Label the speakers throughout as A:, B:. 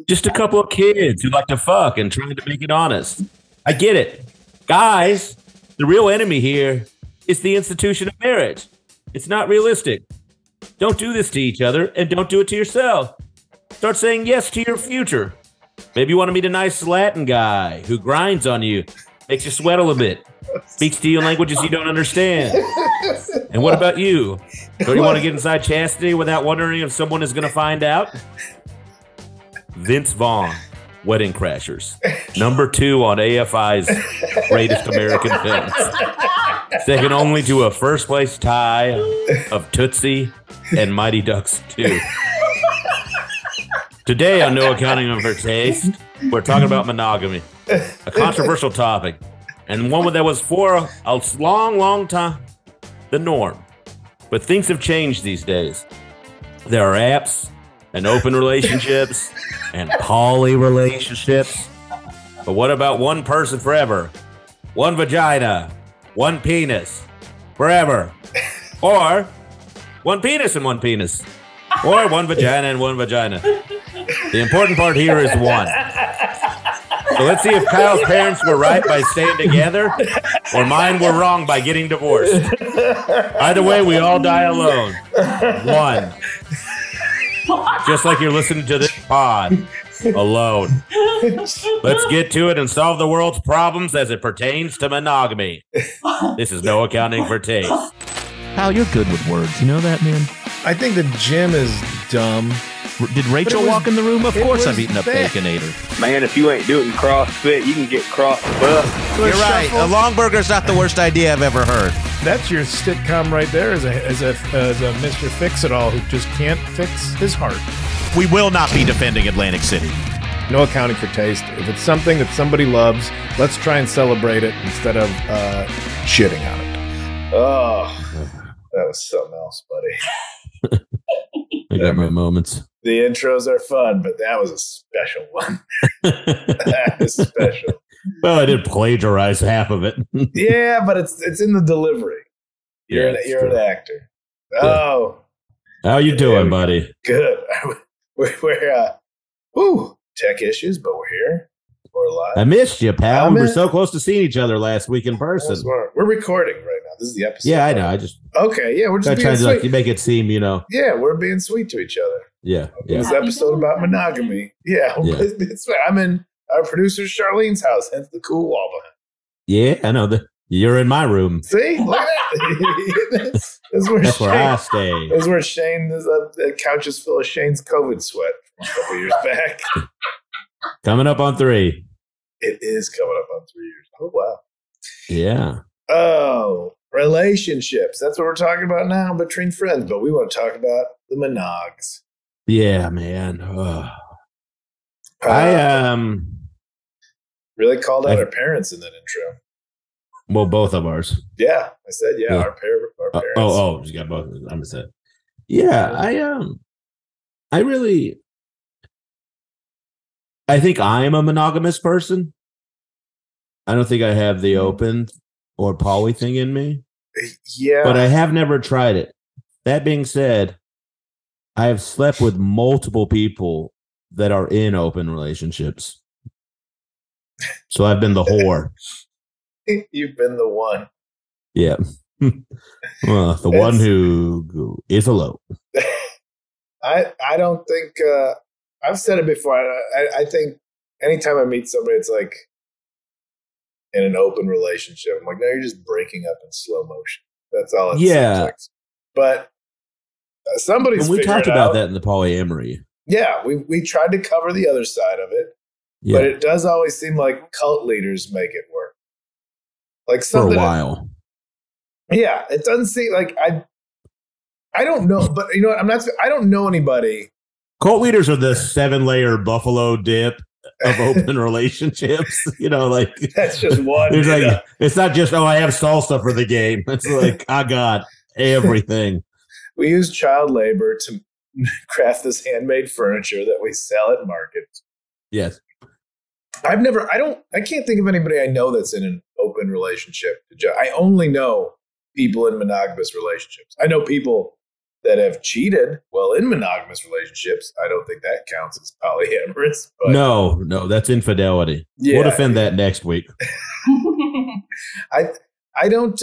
A: Just a couple of kids who like to fuck and trying to make it honest. I get it. Guys, the real enemy here is the institution of marriage. It's not realistic. Don't do this to each other and don't do it to yourself. Start saying yes to your future. Maybe you want to meet a nice Latin guy who grinds on you, makes you sweat a little bit, speaks to you in languages you don't understand. And what about you? Don't you want to get inside chastity without wondering if someone is going to find out? Vince Vaughn, Wedding Crashers. Number 2 on AFI's Greatest American Films. Second only to a first-place tie of Tootsie and Mighty Ducks 2. Today on No Accounting for Taste, we're talking about monogamy, a controversial topic, and one that was for a long, long time the norm. But things have changed these days. There are apps and open relationships and poly relationships. But what about one person forever? One vagina, one penis, forever. Or one penis and one penis. Or one vagina and one vagina. The important part here is one. So let's see if Kyle's parents were right by staying together or mine were wrong by getting divorced. Either way, we all die alone. One. Just like you're listening to this pod alone. Let's get to it and solve the world's problems as it pertains to monogamy. This is No Accounting for Taste.
B: Hal, you're good with words. You know that, man?
C: I think the gym is dumb.
B: Did Rachel walk in the room? Of course I've eaten a Baconator.
D: Man, if you ain't doing CrossFit, you can get cross-buffed.
B: You're right. A long burger's not the worst idea I've ever heard.
C: That's your sitcom right there as a Mr. Fix-It-All who just can't fix his heart.
B: We will not be defending Atlantic City.
C: No accounting for taste. If it's something that somebody loves, let's try and celebrate it instead of shitting on it.
E: Oh, that was something else, buddy.
A: I got my moments.
E: The intros are fun, but that was a special one. That is special.
A: Well, I did plagiarize half of it.
E: Yeah, but it's in the delivery. You're an actor. Oh,
A: how you doing, buddy?
E: Good. We're tech issues, but we're here. We're alive.
A: I missed you, pal. We were so close to seeing each other last week in person.
E: We're recording right now. This is the episode.
A: Yeah, I know. I just
E: we're just
A: trying to like make it seem,
E: Yeah, we're being sweet to each other.
A: Yeah.
E: This episode about monogamy. Yeah. I'm in our producer Charlene's house, hence the cool wall behind.
A: Yeah, I know. You're in my room.
E: See, look at that. That's where I stay. That's where Shane is. The couch is full of Shane's COVID sweat from a couple years back.
A: Coming up on 3.
E: It is coming up on 3 years. Oh wow.
A: Yeah.
E: Oh, relationships. That's what we're talking about now between friends. But we want to talk about the monogs.
A: Yeah, man. I
E: really called out our parents in that intro.
A: Well, both of ours.
E: Yeah, I said our parents.
A: You got both. I'm upset. Yeah, I think I'm a monogamous person. I don't think I have the open or poly thing in me.
E: Yeah,
A: but I have never tried it. That being said, I have slept with multiple people that are in open relationships. So I've been the whore.
E: You've been the one.
A: Yeah. Well, the one who is alone.
E: I don't think I've said it before. I think anytime I meet somebody, it's like in an open relationship. I'm like, no, you're just breaking up in slow motion. That's all it seems like. But somebody's
A: we talked about that in the polyamory.
E: Yeah, we tried to cover the other side of it. Yeah. But it does always seem like cult leaders make it work. Like something
A: for a while.
E: Yeah, it doesn't seem like I don't know, but you know what? I don't know anybody.
A: Cult leaders are the 7-layer buffalo dip of open relationships. Like
E: that's just one.
A: It's not just I have salsa for the game. It's like I got everything.
E: We use child labor to craft this handmade furniture that we sell at markets.
A: Yes.
E: I can't think of anybody I know that's in an open relationship. I only know people in monogamous relationships. I know people that have cheated while in monogamous relationships. I don't think that counts as polyamorous. But
A: No, that's infidelity.
E: Yeah.
A: We'll defend that next week.
E: I don't.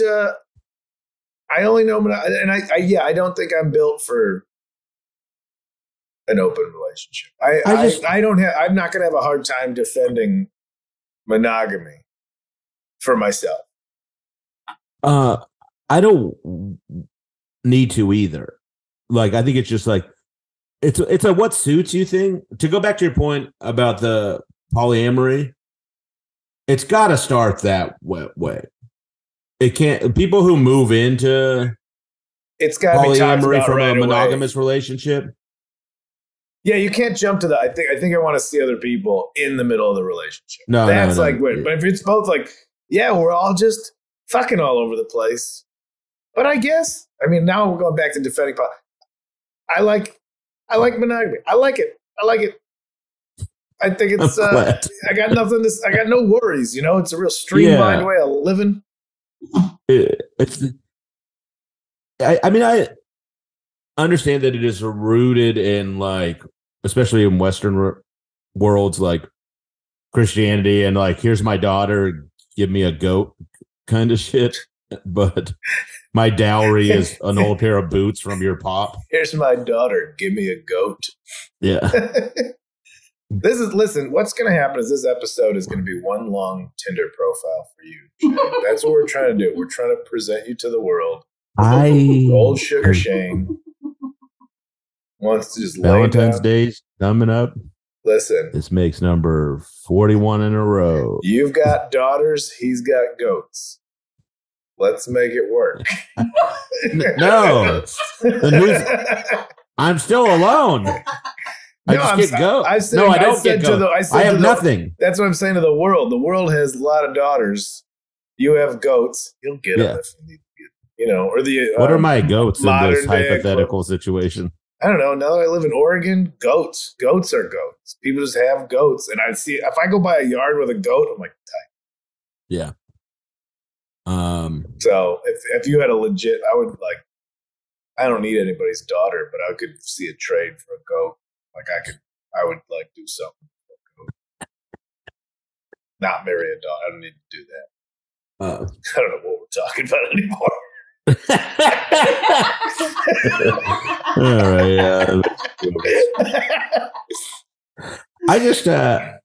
E: I only know, and I don't think I'm built for an open relationship. I don't have. I'm not going to have a hard time defending monogamy for myself.
A: I don't need to either. Like, I think it's just like it's a what suits you thing. To go back to your point about the polyamory, it's got to start that way. It can't. People who move into
E: it's got
A: polyamory from
E: right
A: a monogamous relationship.
E: Yeah, you can't jump to that. I think I want to see other people in the middle of the relationship. That's like weird. But if it's both like, yeah, we're all just fucking all over the place. But I guess, I mean, now we're going back to defending. I like monogamy. I like it. I think it's. I got nothing. I got no worries. It's a real streamlined way of living.
A: I mean, I understand that it is rooted in, like, especially in Western worlds, like Christianity, and like, here's my daughter, give me a goat kind of shit. But my dowry is an old pair of boots from your pop.
E: Here's my daughter, give me a goat.
A: Yeah.
E: Listen, what's going to happen is this episode is going to be one long Tinder profile for you. That's what we're trying to do. We're trying to present you to the world. Old Sugar Shane wants to just
A: Valentine's Day's coming up.
E: Listen,
A: this makes number 41 in a row.
E: You've got daughters, he's got goats. Let's make it work.
A: No, I'm still alone. I don't get goats. I have nothing.
E: That's what I'm saying to the world. The world has a lot of daughters. You have goats. You'll get them if you need. Or the
A: what are my goats in this hypothetical situation?
E: I don't know. Now that I live in Oregon, goats are goats. People just have goats, and I see if I go by a yard with a goat, I'm like, tight.
A: Yeah.
E: So if you had a legit, I don't need anybody's daughter, but I could see a trade for a goat. Like I would like do something for a goat. Not marry a dog. I don't need to do that. I don't know what we're talking about anymore.
A: All right. I just I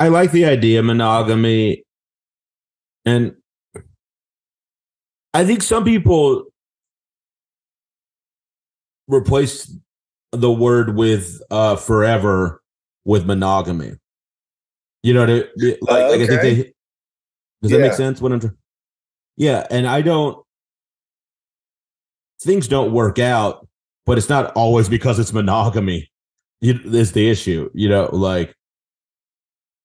A: like the idea of monogamy, and I think some people replace the word with forever with monogamy. You know, okay. I think they. Does that make sense? What I'm. Yeah, and things don't work out, but it's not always because it's monogamy. Is the issue, like.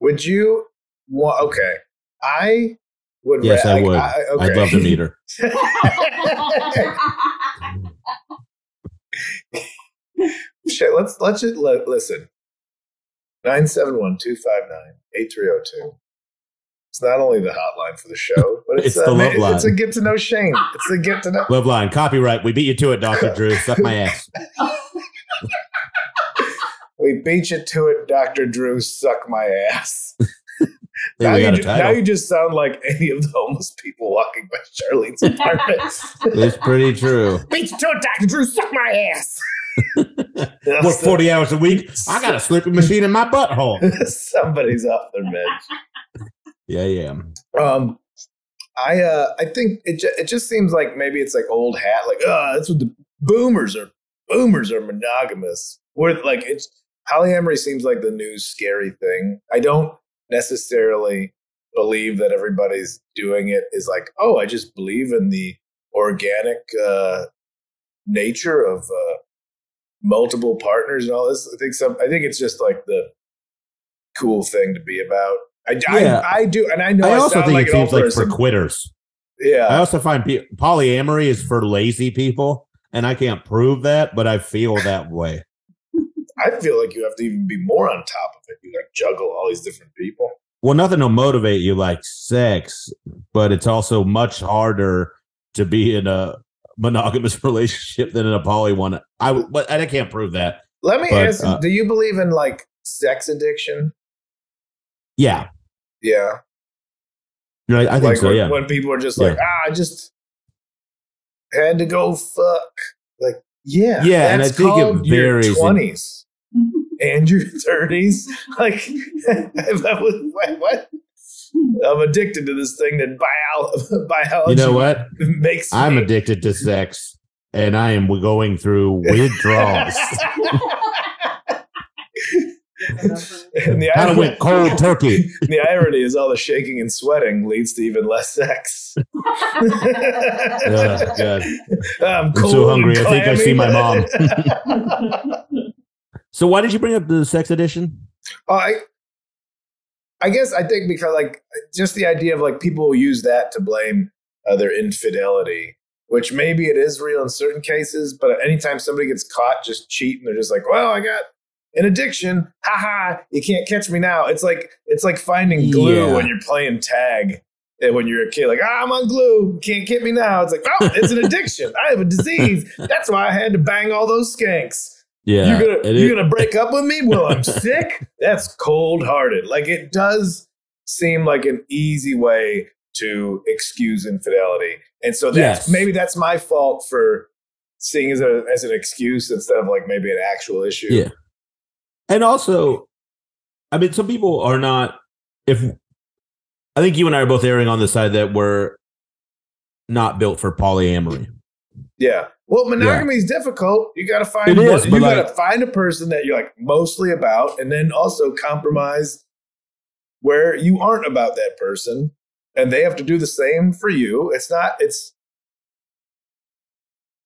E: Would you? Okay, I would.
A: Yes, I would. Okay. I'd love to meet her.
E: Shit, let's just listen. 971-259-8302. It's not only the hotline for the show, but it's the love line. It's a get to know Shane. It's a get to know
A: love line. Copyright. We beat you to it, Dr. Drew. Suck my ass.
E: We beat you to it, Dr. Drew. Suck my ass. Now you just sound like any of the homeless people walking by Charlene's apartment.
A: It's pretty true.
E: Beat you to it, Dr. Drew. Suck my ass.
A: Work 40 hours a week. I got a sleeping machine in my butthole.
E: Somebody's off their meds.
A: Yeah.
E: I think it just seems like maybe it's like old hat. Like, that's what the boomers are. Boomers are monogamous. Where like it's polyamory seems like the new scary thing. I don't necessarily believe that everybody's doing it is like, I just believe in the organic nature of multiple partners and all this. I think it's just like the cool thing to be about. I do, and I know. I also think like it seems like
A: for quitters.
E: Yeah,
A: I also find polyamory is for lazy people, and I can't prove that, but I feel that way.
E: I feel like you have to even be more on top of it. You got to juggle all these different people.
A: Well, nothing will motivate you like sex, but it's also much harder to be in a monogamous relationship than in a poly one. But I can't prove that.
E: Let me ask you, do you believe in like sex addiction?
A: Yeah.
E: Yeah.
A: I think
E: like
A: so, yeah.
E: When people are just like, I just had to go fuck. Like, yeah.
A: Yeah, and I think it varies.
E: Your 20s and your 30s. Like, what? I'm addicted to this thing that biology.
A: You know what?
E: Makes me.
A: I'm addicted to sex, and I am going through withdrawals.
E: And the
A: I went cold turkey.
E: The irony is all the shaking and sweating leads to even less sex.
A: God.
E: I'm
A: so hungry. I think I see my mom. So why did you bring up the sex addiction?
E: I guess I think because like just the idea of like people use that to blame their infidelity, which maybe it is real in certain cases, but anytime somebody gets caught just cheating, they're just like, well, I got an addiction. Ha, you can't catch me now. It's like finding glue when you're playing tag and when you're a kid, like, I'm on glue. Can't get me now. It's like, oh, it's an addiction. I have a disease. That's why I had to bang all those skanks.
A: Yeah.
E: You're gonna break up with me? Well, I'm sick? That's cold-hearted. Like, it does seem like an easy way to excuse infidelity. And so maybe that's my fault for seeing it as an excuse instead of like maybe an actual issue.
A: Yeah. And also, I mean, some people are not. I think you and I are both erring on the side that we're not built for polyamory.
E: Yeah. Well, monogamy is difficult. You got to find find a person that you're like mostly about, and then also compromise where you aren't about that person, and they have to do the same for you.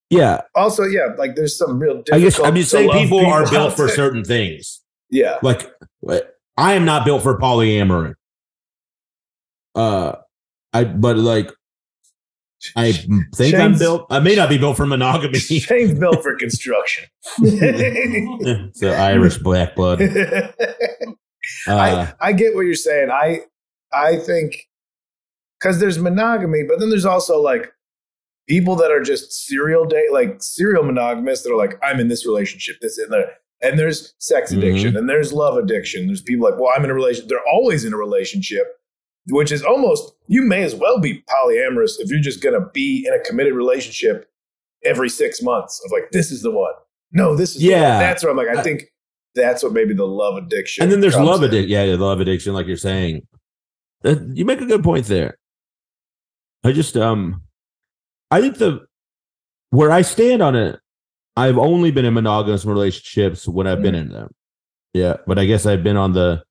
A: Yeah.
E: Also, like there's some real difficult.
A: I guess I'm just saying people are built for certain things.
E: Yeah.
A: Like I am not built for polyamory. I think I'm built. I may not be built for monogamy.
E: Shane's built for construction.
A: It's Irish black blood.
E: I get what you're saying. I think because there's monogamy, but then there's also like people that are just serial monogamists that are like, I'm in this relationship, this and that. And there's sex addiction and there's love addiction. There's people like, well, I'm in a relationship. They're always in a relationship, which is almost, you may as well be polyamorous if you're just going to be in a committed relationship every 6 months of like, this is the one. No, this is the one. That's where I'm like, I think that's what maybe the love addiction.
A: And then there's love addiction. Yeah, love addiction, like you're saying. You make a good point there. I just, I think where I stand on it, I've only been in monogamous relationships when I've been in them. Yeah, but I guess I've been on the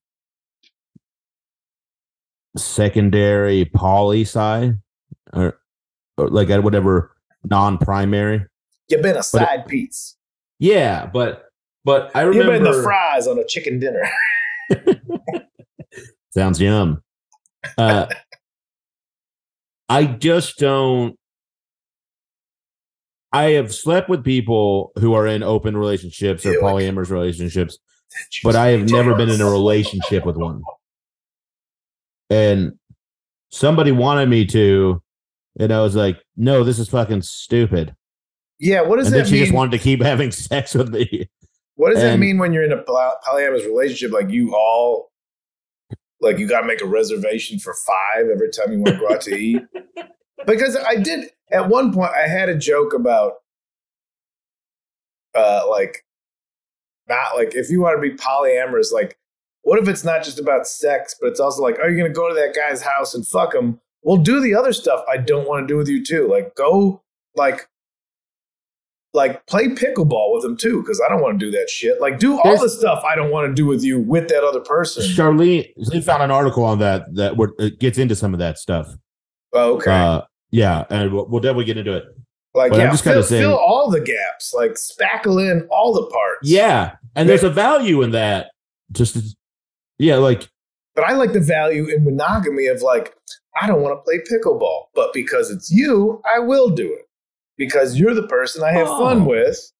A: secondary poly side, or like at whatever non-primary.
E: You've been a side piece.
A: Yeah, but I remember
E: you've been the fries on a chicken dinner.
A: Sounds yum. I just don't. I have slept with people who are in open relationships or polyamorous relationships, but I have never been in a relationship with one. And somebody wanted me to, and I was like, no, this is fucking stupid.
E: Yeah, what does
A: that
E: mean?
A: She just wanted to keep having sex with me.
E: What does that mean when you're in a polyamorous relationship? Like you got to make a reservation for 5 every time you want to go out to eat? Because I did, at one point, I had a joke about, not like, if you want to be polyamorous, like, what if it's not just about sex, but it's also like, are you going to go to that guy's house and fuck him? Well, do the other stuff I don't want to do with you too. Like, go, like play pickleball with him too, because I don't want to do that shit. Like, do all the stuff I don't want to do with you with that other person.
A: Charlene found an article on that where it gets into some of that stuff.
E: Oh, okay.
A: Yeah, and we'll definitely get into it.
E: Like, I'm just fill all the gaps. Like, spackle in all the parts.
A: Yeah, and there's a value in that. But I
E: like the value in monogamy of like, I don't want to play pickleball, but because it's you, I will do it. Because you're the person I have fun with.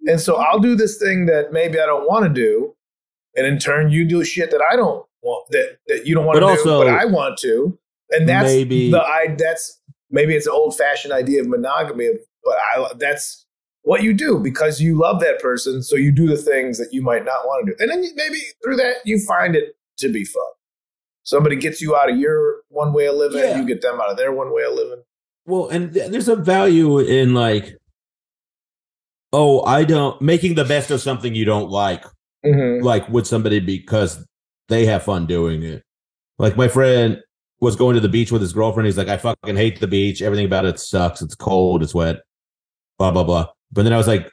E: And so I'll do this thing that maybe I don't want to do. And in turn, you do shit that I don't want, that you don't want to do, but I want to. And that's maybe it's an old fashioned idea of monogamy of but that's what you do because you love that person. So you do the things that you might not want to do. And then maybe through that, you find it to be fun. Somebody gets you out of your one way of living. Yeah. You get them out of their one way of living.
A: Well, and there's a value in like, making the best of something you don't like, like with somebody because they have fun doing it. Like my friend was going to the beach with his girlfriend. He's like, I fucking hate the beach. Everything about it sucks. It's cold. It's wet. Blah, blah, blah. But then I was like,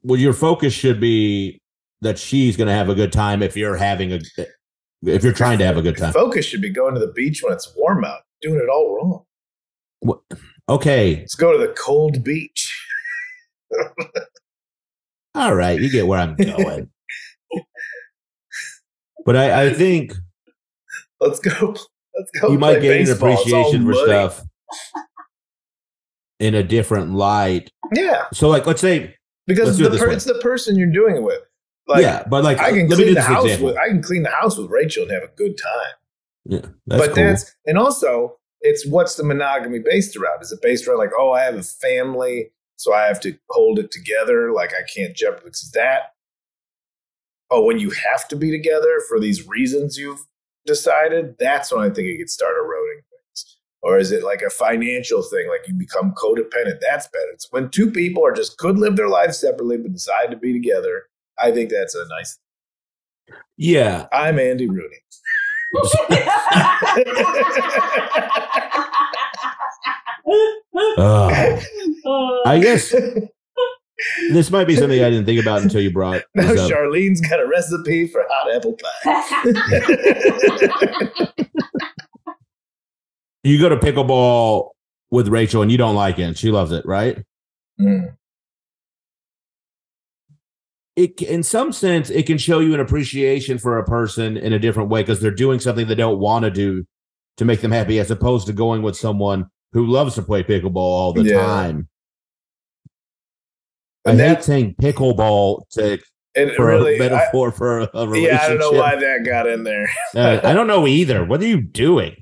A: well, your focus should be that she's going to have a good time if you're trying to have a good time.
E: Focus should be going to the beach when it's warm out. Doing it all wrong.
A: What? Okay.
E: Let's go to the cold beach.
A: All right. You get where I'm going. But I think
E: let's go.
A: You might gain an appreciation for stuff in a different light.
E: Yeah.
A: So, like, let's say
E: because it's the person you're doing it with. Like, yeah, but like, I can clean the house with Rachel and have a good time.
A: Yeah, that's cool.
E: And also it's what's the monogamy based around? Is it based around like, oh, I have a family, so I have to hold it together? Like I can't jump. Is that? Oh, when you have to be together for these reasons you've decided, that's when I think it could start eroding things. Or is it like a financial thing, like you become codependent? That's better. It's when two people could live their lives separately but decide to be together. I think that's a nice thing.
A: Yeah.
E: I'm Andy Rooney.
A: I guess this might be something I didn't think about until you brought
E: now
A: this up.
E: Charlene's got a recipe for hot apple pie.
A: You go to pickleball with Rachel and you don't like it and she loves it, right?
E: Mm.
A: In some sense, it can show you an appreciation for a person in a different way because they're doing something they don't want to do to make them happy, as opposed to going with someone who loves to play pickleball all the time. And I hate saying pickleball a metaphor for a relationship.
E: Yeah, I don't know why that got in there.
A: I don't know either. What are you doing?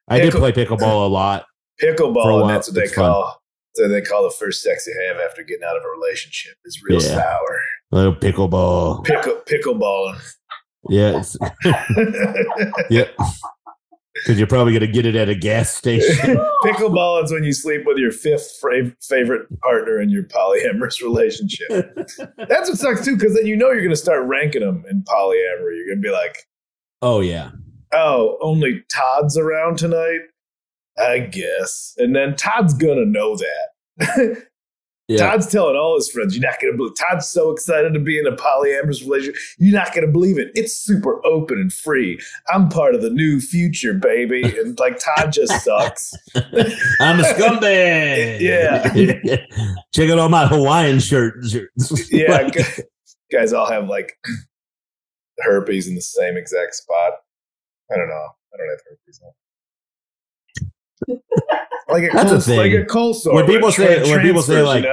A: I did play pickleball a lot.
E: Pickleball, and that's what they call. So they call the first sex you have after getting out of a relationship is real sour.
A: Little pickleball.
E: Pickleballing.
A: Yeah. Yeah. Because you're probably going to get it at a gas station.
E: Pickleball is when you sleep with your fifth favorite partner in your polyamorous relationship. That's what sucks too, because then you're going to start ranking them in polyamory. You're going to be like,
A: oh, yeah.
E: Oh, only Todd's around tonight? I guess. And then Todd's going to know that. Todd's telling all his friends, you're not going to believe. Todd's so excited to be in a polyamorous relationship. You're not going to believe it. It's super open and free. I'm part of the new future, baby. And like Todd just sucks.
A: I'm a scumbag.
E: Yeah.
A: Check out all my Hawaiian shirts.
E: Yeah. Guys all have like herpes in the same exact spot. I don't know. I don't have herpes on. Like a cold sore.
A: When people say like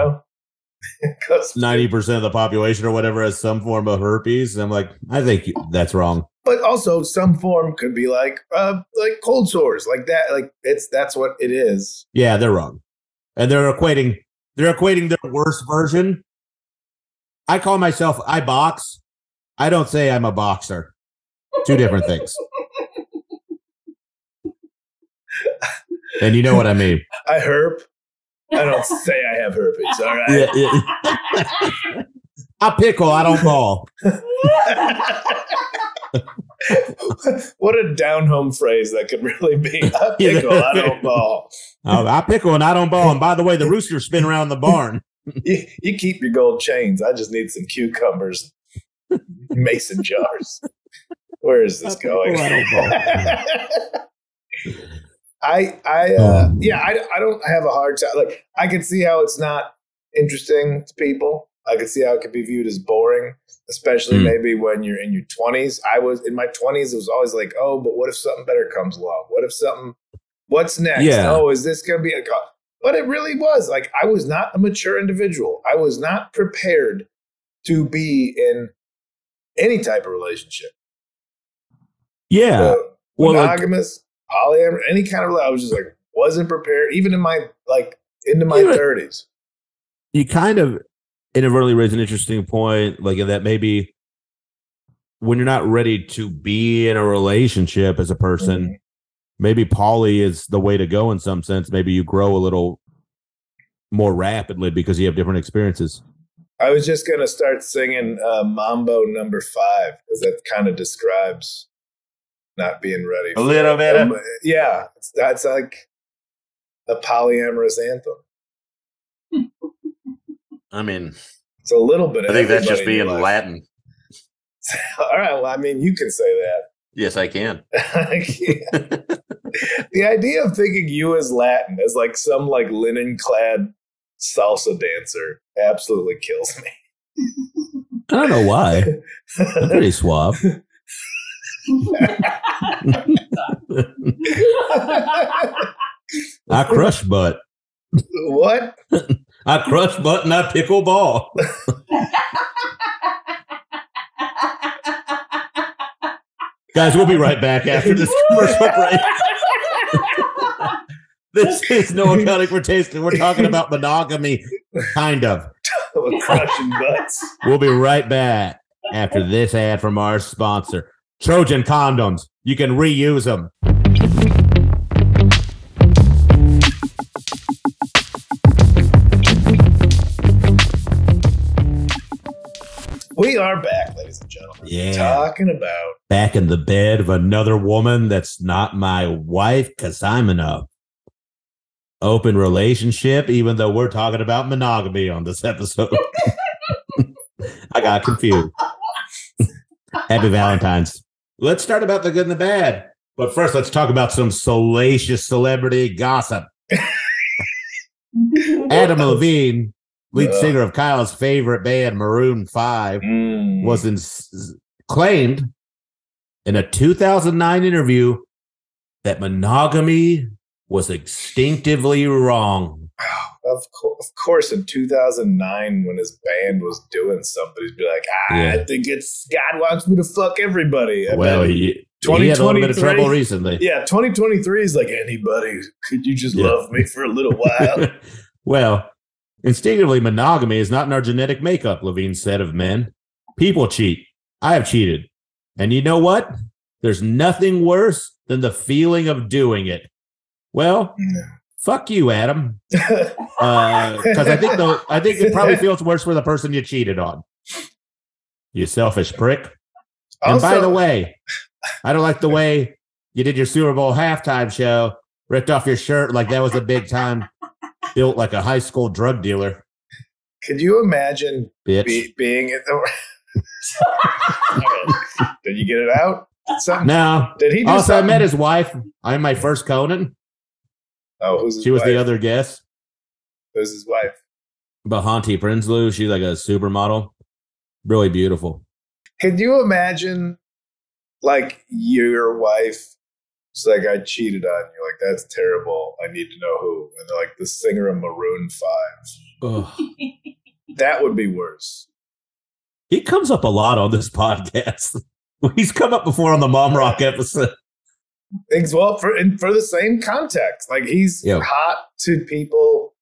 A: 90% of the population or whatever has some form of herpes, I'm like, I think that's wrong.
E: But also some form could be like cold sores, like that. Like that's what it is.
A: Yeah, they're wrong, and they're equating their worst version. I call myself I box. I don't say I'm a boxer. Two different things. And you know what I mean.
E: I herp. I don't say I have herpes. All right.
A: Yeah. I pickle. I don't ball.
E: What a down-home phrase that could really be. I pickle. I don't ball.
A: I pickle and I don't ball. And by the way, the roosters spin around the barn.
E: You keep your gold chains. I just need some cucumbers, mason jars. Where is this going?
A: I don't ball.
E: I don't have a hard time. Like I can see how it's not interesting to people. I can see how it could be viewed as boring, especially maybe when you're in your 20s. I was in my 20s. It was always like, oh, but what if something better comes along? What's next?
A: Yeah.
E: Oh, is this going to be but it really was like, I was not a mature individual. I was not prepared to be in any type of relationship.
A: Yeah.
E: Monogamous, polyamory, any kind of, I was just like, wasn't prepared. Even in my, like, into my 30s.
A: You kind of inadvertently raise an interesting point, like in that maybe when you're not ready to be in a relationship as a person, maybe poly is the way to go in some sense. Maybe you grow a little more rapidly because you have different experiences.
E: I was just going to start singing Mambo number 5 because that kind of describes not being ready.
A: A little bit.
E: Yeah. That's like a polyamorous anthem.
A: I mean,
E: it's a little bit.
A: I think that's just being Latin.
E: All right. Well, I mean, you can say that.
A: Yes, I can.
E: The idea of thinking you as Latin, as like some like linen-clad salsa dancer, absolutely kills me.
A: I don't know why. I'm pretty suave. I crush butt.
E: What?
A: I crush butt and I pickle ball. Guys, we'll be right back after this commercial break. This is No Accounting for Taste, and we're talking about monogamy, kind of.
E: Crushing butts.
A: We'll be right back after this ad from our sponsor, Trojan Condoms. You can reuse them.
E: We are back, ladies and gentlemen.
A: Yeah.
E: Talking about
A: back in the bed of another woman that's not my wife because I'm in a open relationship, even though we're talking about monogamy on this episode. I got confused. Happy Valentine's. Let's start about the good and the bad. But first, let's talk about some salacious celebrity gossip. Adam Levine, lead singer of Kyle's favorite band, Maroon 5, was claimed in a 2009 interview that monogamy was instinctively wrong.
E: Of course, in 2009, when his band was doing something, he'd be like, I think it's God wants me to fuck everybody.
A: Well, he had a little bit of trouble recently.
E: Yeah, 2023 is like, anybody, could you just love me for a little while?
A: Well, instinctively, monogamy is not in our genetic makeup, Levine said of men. People cheat. I have cheated. And you know what? There's nothing worse than the feeling of doing it. Well, fuck you, Adam. Because I think it probably feels worse for the person you cheated on. You selfish prick. And
E: Also,
A: by the way, I don't like the way you did your Super Bowl halftime show, ripped off your shirt like that was a big time, built like a high school drug dealer.
E: Could you imagine being at the... Did you get it out?
A: No.
E: Did he do
A: also,
E: something?
A: I met his wife. I'm my first Conan.
E: Oh, who's his
A: She was
E: wife?
A: the other guest.
E: Who's his wife?
A: Bahanti Prinsloo. She's like a supermodel. Really beautiful.
E: Could you imagine, like, your wife? It's like, I cheated on you. Like, that's terrible. I need to know who. And they're like, the singer of Maroon 5.
A: Ugh.
E: That would be worse.
A: He comes up a lot on this podcast. He's come up before on the Mom Rock episode.
E: Well, for the same context. Like, he's hot to people.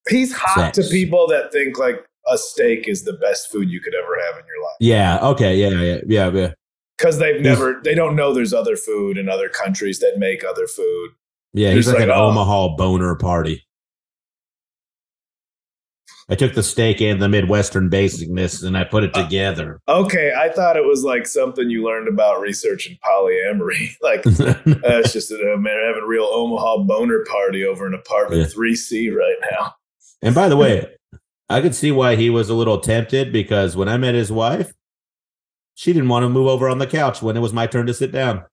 E: He's hot to people that think, like, a steak is the best food you could ever have in your life.
A: Yeah. Okay. Yeah.
E: Because they don't know there's other food in other countries that make other food.
A: Yeah. He's like an Omaha boner party. I took the steak and the Midwestern basicness and I put it together.
E: Okay. I thought it was like something you learned about researching polyamory. Like, it's just that man having a real Omaha boner party over in apartment 3C right now.
A: And by the way, I could see why he was a little tempted because when I met his wife, she didn't want to move over on the couch when it was my turn to sit down.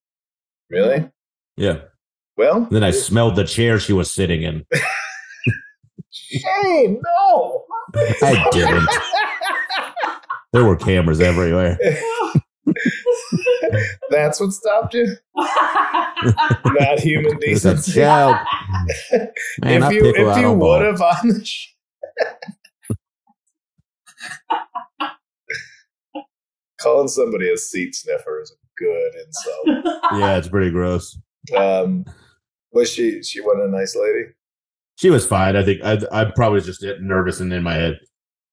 E: Really?
A: Yeah.
E: Well,
A: then I smelled the chair she was sitting in.
E: Hey, no.
A: I didn't. There were cameras everywhere.
E: That's what stopped you? Not human decency.
A: Man,
E: if you would have on the show. Calling somebody a seat sniffer is a good insult.
A: Yeah, it's pretty gross.
E: Was she wasn't a nice lady?
A: She was fine. I think I probably just get nervous and in my head.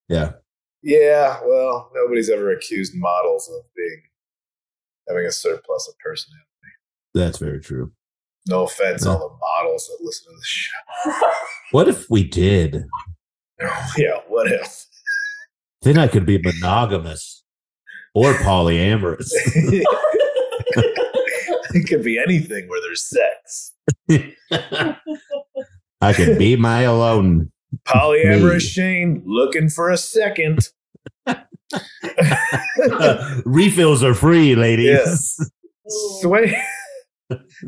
A: Yeah.
E: Yeah, well, nobody's ever accused models of having a surplus of personality.
A: That's very true.
E: No offense, all the models that listen to the show.
A: What if we did?
E: Yeah, what if?
A: Then I could be monogamous or polyamorous.
E: It could be anything where there's sex.
A: I could be my alone.
E: Polyamorous Shane looking for a second.
A: Refills are free, ladies.
E: Yeah.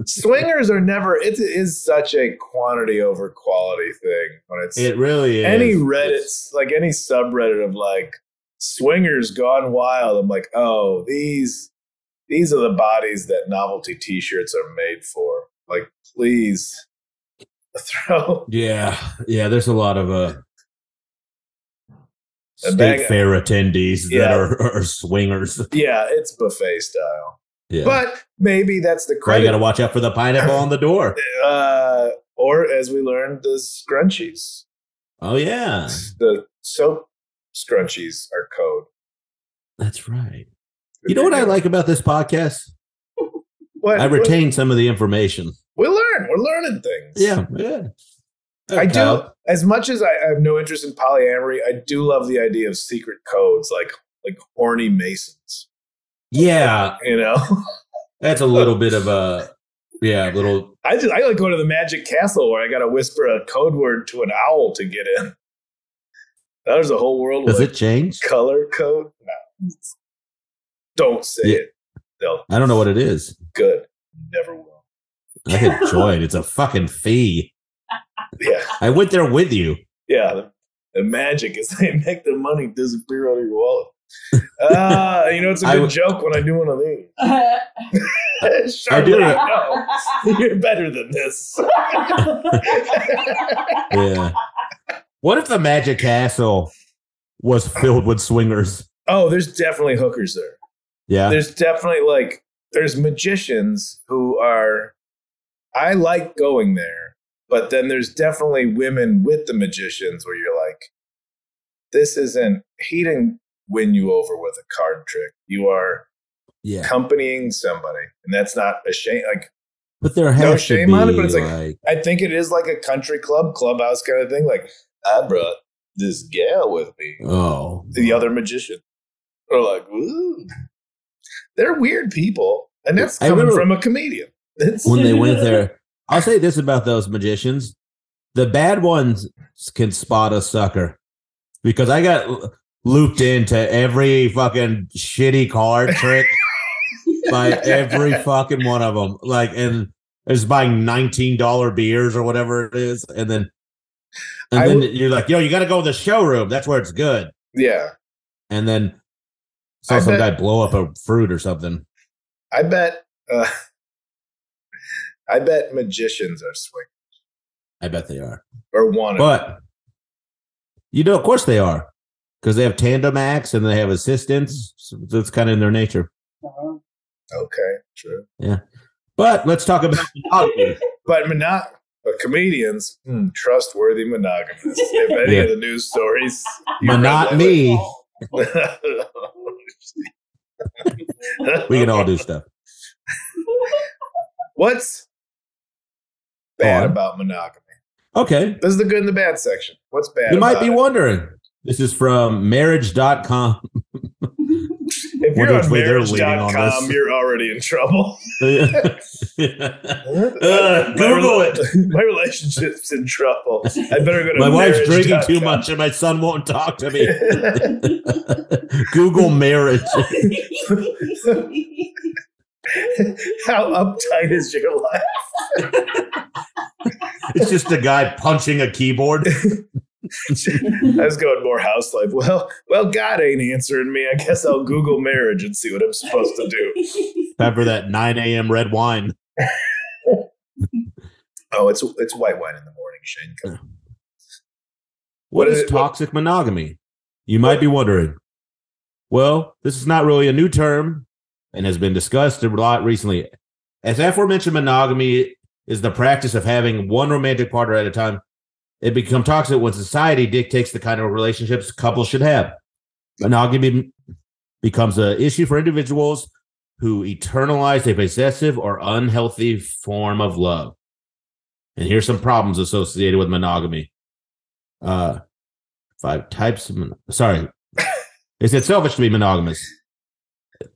E: Swingers are never. It is such a quantity over quality thing when it's.
A: It really is.
E: Any Reddit's like any subreddit of like swingers gone wild. I'm like, oh, these are the bodies that novelty T-shirts are made for. Like, please throw.
A: Yeah. There's a lot of state fair attendees that are swingers.
E: Yeah, it's buffet style.
A: Yeah.
E: But maybe that's the
A: Well,
E: credit.
A: you got to watch out for the pineapple on the door.
E: Or as we learned, the scrunchies.
A: Oh, yeah.
E: The soap scrunchies are code.
A: That's right. You know what I like about this podcast?
E: What?
A: I retain some of the information.
E: We learn. We're learning things.
A: Yeah.
E: I do. As much as I have no interest in polyamory, I do love the idea of secret codes like horny Masons.
A: Yeah.
E: You know?
A: That's a little bit of a, little.
E: I like going to the Magic Castle where I got to whisper a code word to an owl to get in. There's a whole world.
A: Does it change?
E: Color code? No. Don't say it.
A: I don't know what it is.
E: Good. Never will.
A: I could join. It's a fucking fee.
E: Yeah.
A: I went there with you.
E: Yeah. The magic is they make the money disappear out of your wallet. It's a good joke when I do one of these.
A: I do it.
E: No, you're better than this.
A: Yeah. What if the Magic Castle was filled with swingers?
E: Oh, there's definitely hookers there.
A: Yeah.
E: There's definitely there's magicians who are, I like going there, but then there's definitely women with the magicians where you're like, he didn't win you over with a card trick. You are accompanying somebody, and that's not a shame.
A: But there has
E: no
A: to
E: shame
A: be,
E: on it. But it's I think it is like a country clubhouse kind of thing. Like, I brought this gal with me.
A: Oh,
E: the other magician are like, ooh, they're weird people, and that's coming from a comedian.
A: When they went there, I'll say this about those magicians: the bad ones can spot a sucker, because I got looped into every fucking shitty card trick by every fucking one of them. And it's buying $19 beers or whatever it is. And then you're like, yo, you got to go to the showroom. That's where it's good.
E: Yeah.
A: And then some guy blow up a fruit or something.
E: I bet magicians are swingers.
A: I bet they are.
E: Or one of them.
A: But, of course they are. Because they have tandem acts and they have assistants. So it's kind of in their nature.
E: Okay, true.
A: Yeah. But let's talk about monogamy.
E: But comedians, trustworthy monogamists. If any of the news stories.
A: Not me. We can all do stuff.
E: What's bad about monogamy?
A: Okay.
E: This is the good and the bad section. What's bad
A: You might be wondering. This is from marriage.com.
E: If you're on marriage.com, you're already in trouble.
A: Google it.
E: My relationship's in trouble. I better go to
A: my wife's drinking too much and my son won't talk to me. Google marriage.
E: How uptight is your life?
A: It's just a guy punching a keyboard.
E: I was going more house life. Well, God ain't answering me. I guess I'll Google marriage and see what I'm supposed to do.
A: Time for that 9 a.m. red wine.
E: Oh, it's white wine in the morning, Shane.
A: What is toxic monogamy? You might be wondering. Well, this is not really a new term and has been discussed a lot recently. As aforementioned, monogamy is the practice of having one romantic partner at a time. it becomes toxic when society dictates the kind of relationships couples should have. Monogamy becomes an issue for individuals who eternalize a possessive or unhealthy form of love. And here's some problems associated with monogamy. 5 types of sorry. Is it selfish to be monogamous?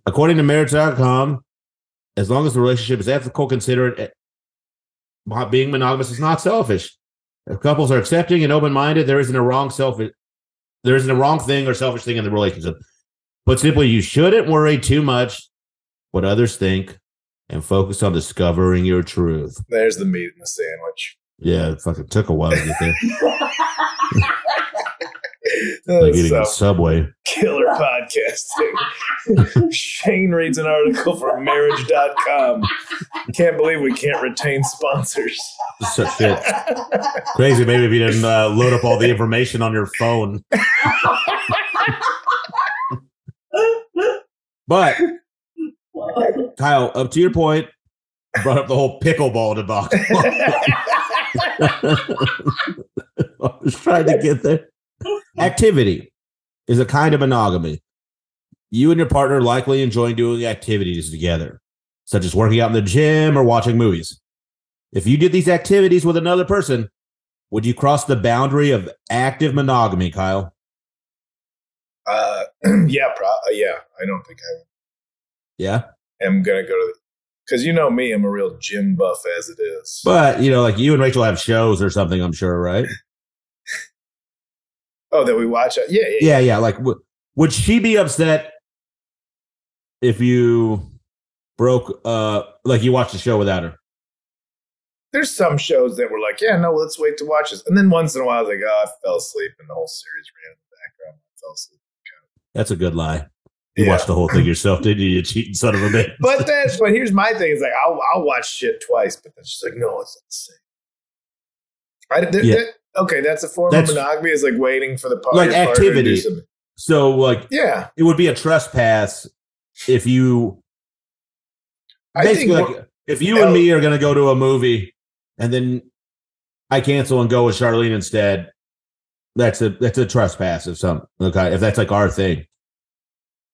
A: According to marriage.com, as long as the relationship is ethical, consider it being monogamous is not selfish. If couples are accepting and open-minded, there isn't a wrong thing or selfish thing in the relationship. But simply, you shouldn't worry too much what others think and focus on discovering your truth.
E: There's the meat in the sandwich.
A: Yeah, it fucking took a while to get there. Like eating a Subway.
E: Killer podcasting. Shane reads an article from marriage.com. Can't believe we can't retain sponsors.
A: Such shit. Crazy, maybe if you didn't load up all the information on your phone. But, Kyle, up to your point, brought up the whole pickleball debacle. I was trying to get there. Activity is a kind of monogamy. You and your partner likely enjoy doing activities together, such as working out in the gym or watching movies. If you did these activities with another person, would you cross the boundary of active monogamy, Kyle?
E: Yeah, I don't think I
A: Yeah?
E: am going to go to because you know me, I'm a real gym buff as it is.
A: But, like you and Rachel have shows or something, I'm sure, right?
E: Oh, that we watch?
A: Yeah. Like, would she be upset if you broke, like you watched the show without her?
E: There's some shows that were like, yeah, no, let's wait to watch this. And then once in a while, I was like, I fell asleep and the whole series ran in the background. I fell asleep.
A: That's a good lie. You watched the whole thing yourself, didn't you? You cheating son of a bitch.
E: But here's my thing: is like I'll watch shit twice, but then she's like, no, it's not the same. Okay, that's a form of monogamy. Is like waiting for the partner,
A: like activity.
E: To do something.
A: So, like, it would be a trespass if you. If you and me are going to go to a movie and then I cancel and go with Charlene instead, that's a trespass of some. Okay, if that's like our thing.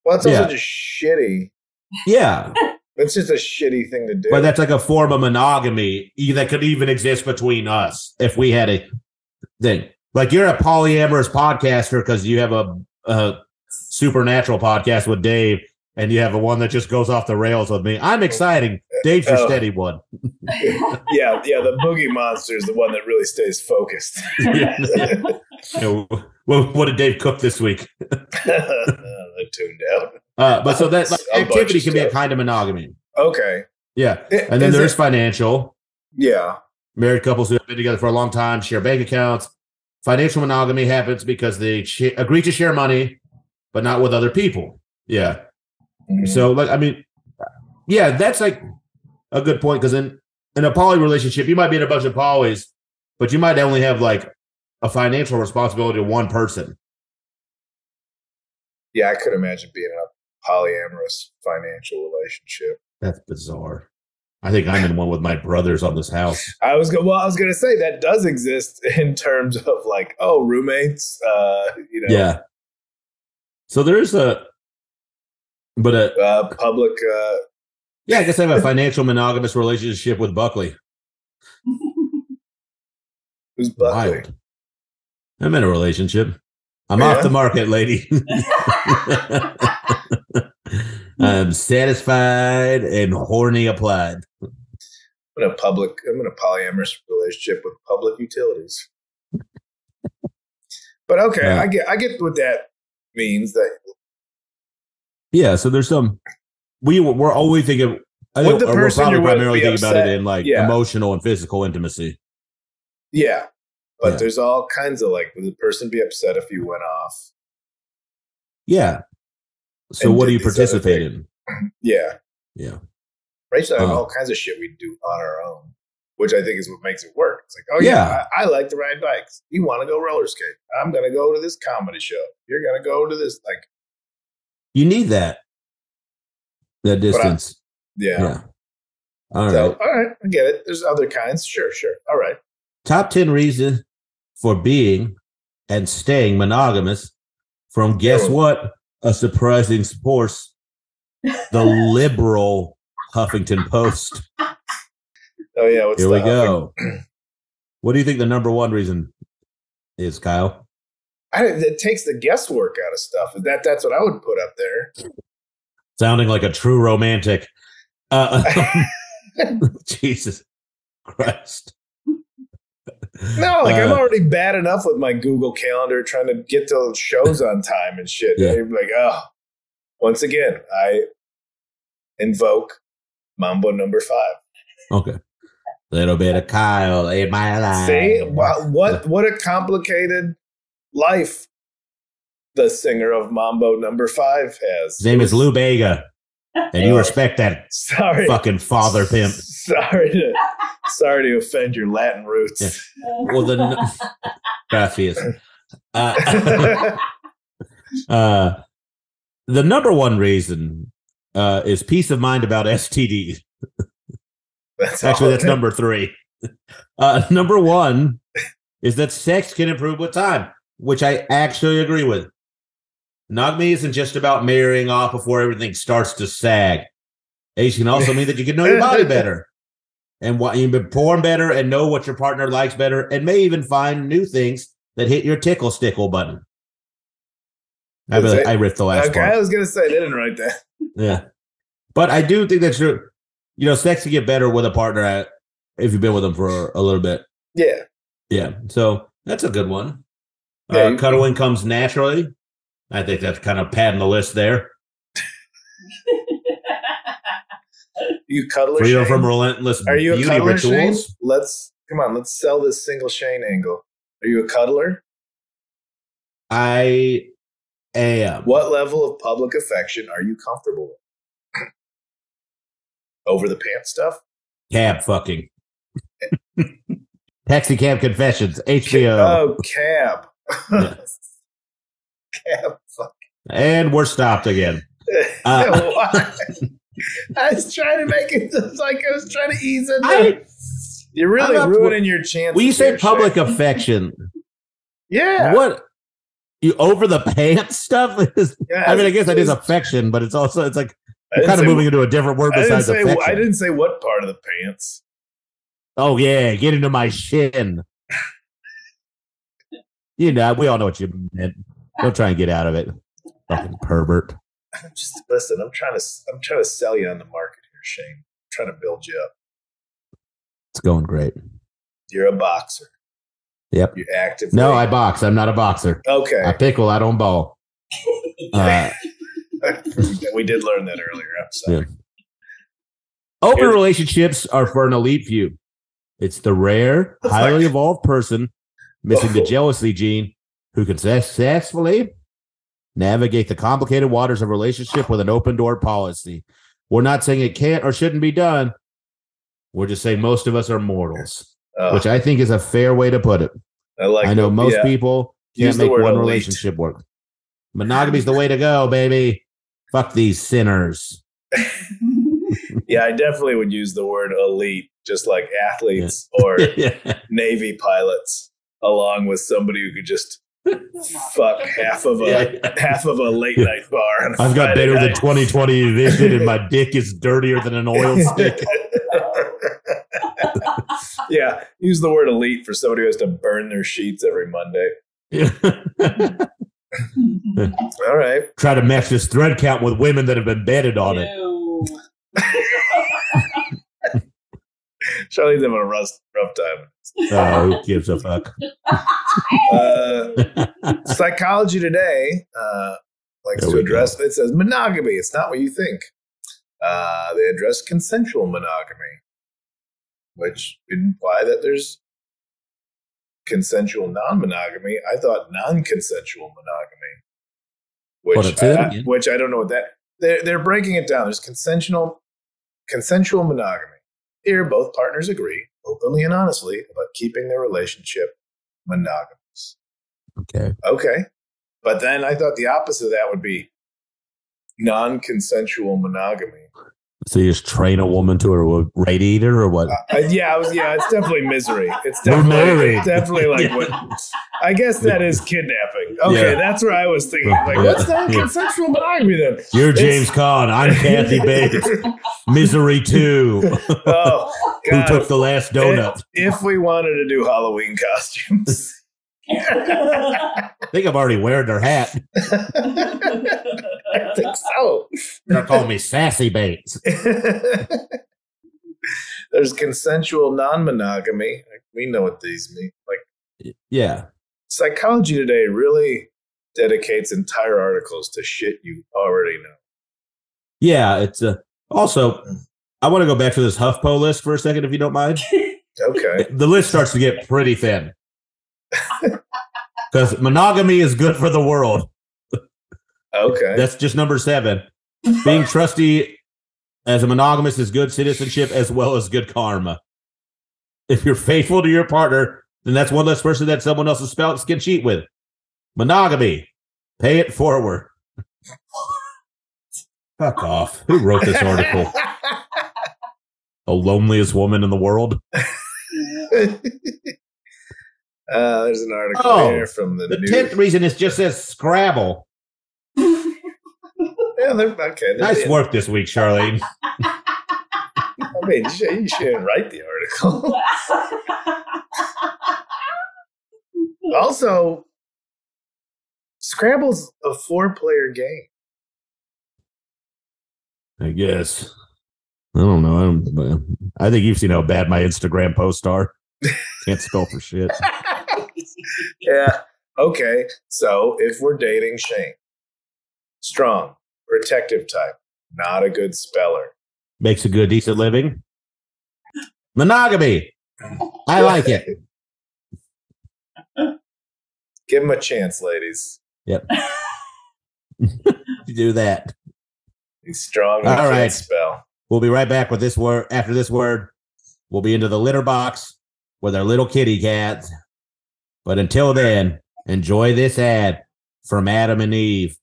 E: Well, it's also just shitty.
A: Yeah.
E: It's just a shitty thing to do.
A: But that's like a form of monogamy that could even exist between us if we had a thing. Like you're a polyamorous podcaster because you have a supernatural podcast with Dave and you have a one that just goes off the rails with me. I'm exciting. Dave's your steady one.
E: Yeah, the boogie monster is the one that really stays focused.
A: What did Dave cook this week?
E: I tuned out.
A: But so that activity can be a kind of monogamy.
E: Okay.
A: Yeah. And then there's financial.
E: Yeah.
A: Married couples who have been together for a long time share bank accounts. Financial monogamy happens because they agree to share money, but not with other people. Yeah. Mm-hmm. So, that's like a good point because in a poly relationship, you might be in a bunch of polys, but you might only have like a financial responsibility to one person.
E: Yeah, I could imagine being in a polyamorous financial relationship.
A: That's bizarre. I think I'm in one with my brothers on this house.
E: I was going to say that does exist in terms of like, roommates.
A: Yeah. So there's
E: public.
A: Yeah, I guess I have a financial monogamous relationship with Buckley.
E: Who's Buckley?
A: Wild. I'm in a relationship. I'm off the market, lady. I'm satisfied and horny applied.
E: I'm in a polyamorous relationship with public utilities. But okay, I get what that means. That
A: so there's some. We're always thinking. We're probably primarily thinking about it in like emotional and physical intimacy.
E: Yeah. But there's all kinds of would the person be upset if you went off?
A: Yeah. So what do you participate in?
E: Yeah.
A: Yeah.
E: Rachel and I have all kinds of shit we do on our own, which I think is what makes it work. It's like, I like to ride bikes. You want to go roller skate? I'm going to go to this comedy show. You're going to go to this.
A: You need that distance.
E: Yeah.
A: All right.
E: All right. I get it. There's other kinds. Sure. All right.
A: Top 10 reasons for being and staying monogamous from, guess what? A surprising source, the liberal Huffington Post.
E: Oh, yeah.
A: Here we go. What do you think the number one reason is, Kyle?
E: It takes the guesswork out of stuff. That's what I would put up there.
A: Sounding like a true romantic. Jesus Christ.
E: No, I'm already bad enough with my Google Calendar trying to get to shows on time and shit.
A: Yeah.
E: And like, once again, I invoke Mambo number 5.
A: Okay. Little bit of Kyle in my life.
E: See, what a complicated life the singer of Mambo number 5 has.
A: His name is Lou Bega, and you respect that fucking father pimp.
E: Sorry to offend your Latin roots.
A: Yeah. Well, gracias. The number one reason is peace of mind about STDs. That's number 3. Number 1 is that sex can improve with time, which I actually agree with. Monogamy isn't just about marrying off before everything starts to sag. It can also mean that you can know your body better and what you perform better and know what your partner likes better and may even find new things that hit your tickle button. I riffed the last part.
E: I was going to say, they didn't write that.
A: Yeah. But I do think that's true. Sex can get better with a partner if you've been with them for a little bit.
E: Yeah.
A: Yeah. So that's a good one. Cuddling comes naturally. I think that's kind of padding the list there.
E: You cuddler
A: Freedom
E: Shane?
A: from relentless
E: Are you
A: beauty
E: a cuddler,
A: rituals.
E: Shane? Let's sell this single Shane angle. Are you a cuddler?
A: I am.
E: What level of public affection are you comfortable with? Over the pants stuff?
A: Cab fucking. Taxi cab confessions. HBO.
E: Oh, cab.
A: Yeah.
E: Cab fuck.
A: And we're stopped again.
E: Why? I was trying to make it like I was trying to ease into. You're really ruining your chances.
A: When you say public affection,
E: yeah.
A: What you over the pants stuff is? Yeah, I mean, I guess that is affection, but it's like you're kind of moving into a different word besides affection.
E: I didn't say what part of the pants.
A: Oh yeah, get into my shin. We all know what you meant. Don't try and get out of it, fucking pervert.
E: Listen. I'm trying to sell you on the market here, Shane. I'm trying to build you up.
A: It's going great.
E: You're a boxer.
A: Yep.
E: You're active.
A: No, I box. I'm not a boxer.
E: Okay.
A: I pickle. I don't ball.
E: We did learn that earlier. I'm sorry.
A: Yeah. Open relationships are for an elite few. It's the rare, highly evolved person missing the jealousy gene who can successfully navigate the complicated waters of relationship with an open door policy. We're not saying it can't or shouldn't be done. We're just saying most of us are mortals, which I think is a fair way to put it. I know most people can't make one relationship work. Monogamy's the way to go, baby. Fuck these sinners.
E: Yeah, I definitely would use the word elite, just like athletes or Navy pilots, along with somebody who could just fuck half of a late night bar.
A: I've got better than 20/20 vision, and my dick is dirtier than an oil stick.
E: Yeah, use the word elite for somebody who has to burn their sheets every Monday.
A: Yeah.
E: All right.
A: Try to match this thread count with women that have been bedded on it.
E: Charlie's having a rough time.
A: Oh, who gives a fuck?
E: Psychology Today likes to address, it says monogamy. It's not what you think. They address consensual monogamy, which would imply that there's consensual non-monogamy. I thought non-consensual monogamy, which I don't know what that. They're breaking it down. There's consensual monogamy. Here, both partners agree openly and honestly about keeping their relationship monogamous. Okay. But then I thought the opposite of that would be non-consensual monogamy.
A: So you just train a woman to a radiator or what?
E: Yeah, it's definitely misery. It's
A: We're
E: definitely,
A: married.
E: Like what? I guess that is kidnapping. Okay, that's where I was thinking. Like, what's non-consensual monogamy then?
A: You're James Caan. I'm Kathy Bates. Misery 2.
E: Oh,
A: Who
E: God.
A: took the last donut?
E: If we wanted to do Halloween costumes.
A: I think I'm already wearing their hat.
E: I think so.
A: They're calling me Sassy Bates.
E: There's consensual non-monogamy. We know what these mean. Like,
A: yeah.
E: Psychology Today really dedicates entire articles to shit you already know.
A: Yeah, it's also, I want to go back to this HuffPo list for a second, if you don't mind.
E: Okay.
A: The list starts to get pretty thin. Because monogamy is good for the world.
E: Okay.
A: That's just number 7. Being trusty as a monogamist is good citizenship as well as good karma. If you're faithful to your partner, then that's one less person that someone else's spouse can cheat with. Monogamy. Pay it forward. Fuck off. Who wrote this article? The loneliest woman in the world?
E: There's an article here from the
A: 10th reason is just says Scrabble.
E: Yeah, okay.
A: Nice work this week, Charlene.
E: I mean, you shouldn't write the article. Also, Scrabble's a 4-player game.
A: I guess. I don't know. I think you've seen how bad my Instagram posts are. Can't spell for shit.
E: Yeah. Okay. So if we're dating Shane, strong, protective type, not a good speller.
A: Makes a good, decent living. Monogamy. I like it.
E: Give him a chance, ladies.
A: Yep. Do that.
E: He's strong and
A: All
E: can't
A: right.
E: spell.
A: We'll be right back with this word. After this word, we'll be into the litter box with our little kitty cats. But until then, enjoy this ad from Adam and Eve.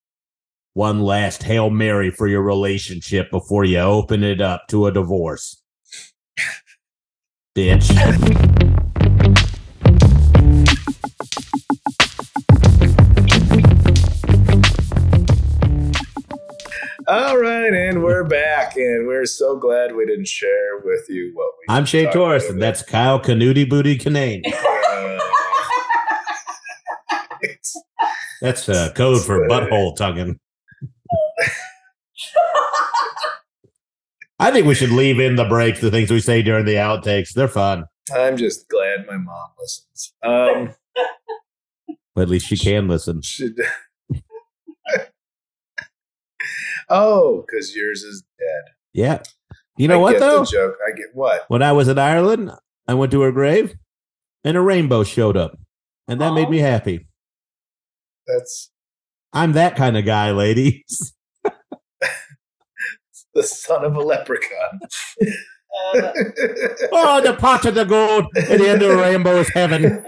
A: One last Hail Mary for your relationship before you open it up to a divorce. Bitch.
E: All right, and we're back, and we're so glad we didn't share with you what we.
A: I'm Shay Torres, and that's Kyle Canooty Booty Kinane. That's code for butthole tugging. I think we should leave in the breaks the things we say during the outtakes. They're fun.
E: I'm just glad my mom listens.
A: But at least she can listen.
E: Oh, because yours is dead.
A: Yeah. You know what, though?
E: The joke. I get what?
A: When I was in Ireland, I went to her grave, and a rainbow showed up. And that made me happy. I'm that kind of guy, ladies.
E: The son of a leprechaun.
A: Oh, the pot of the gold at the end of the rainbow is heaven.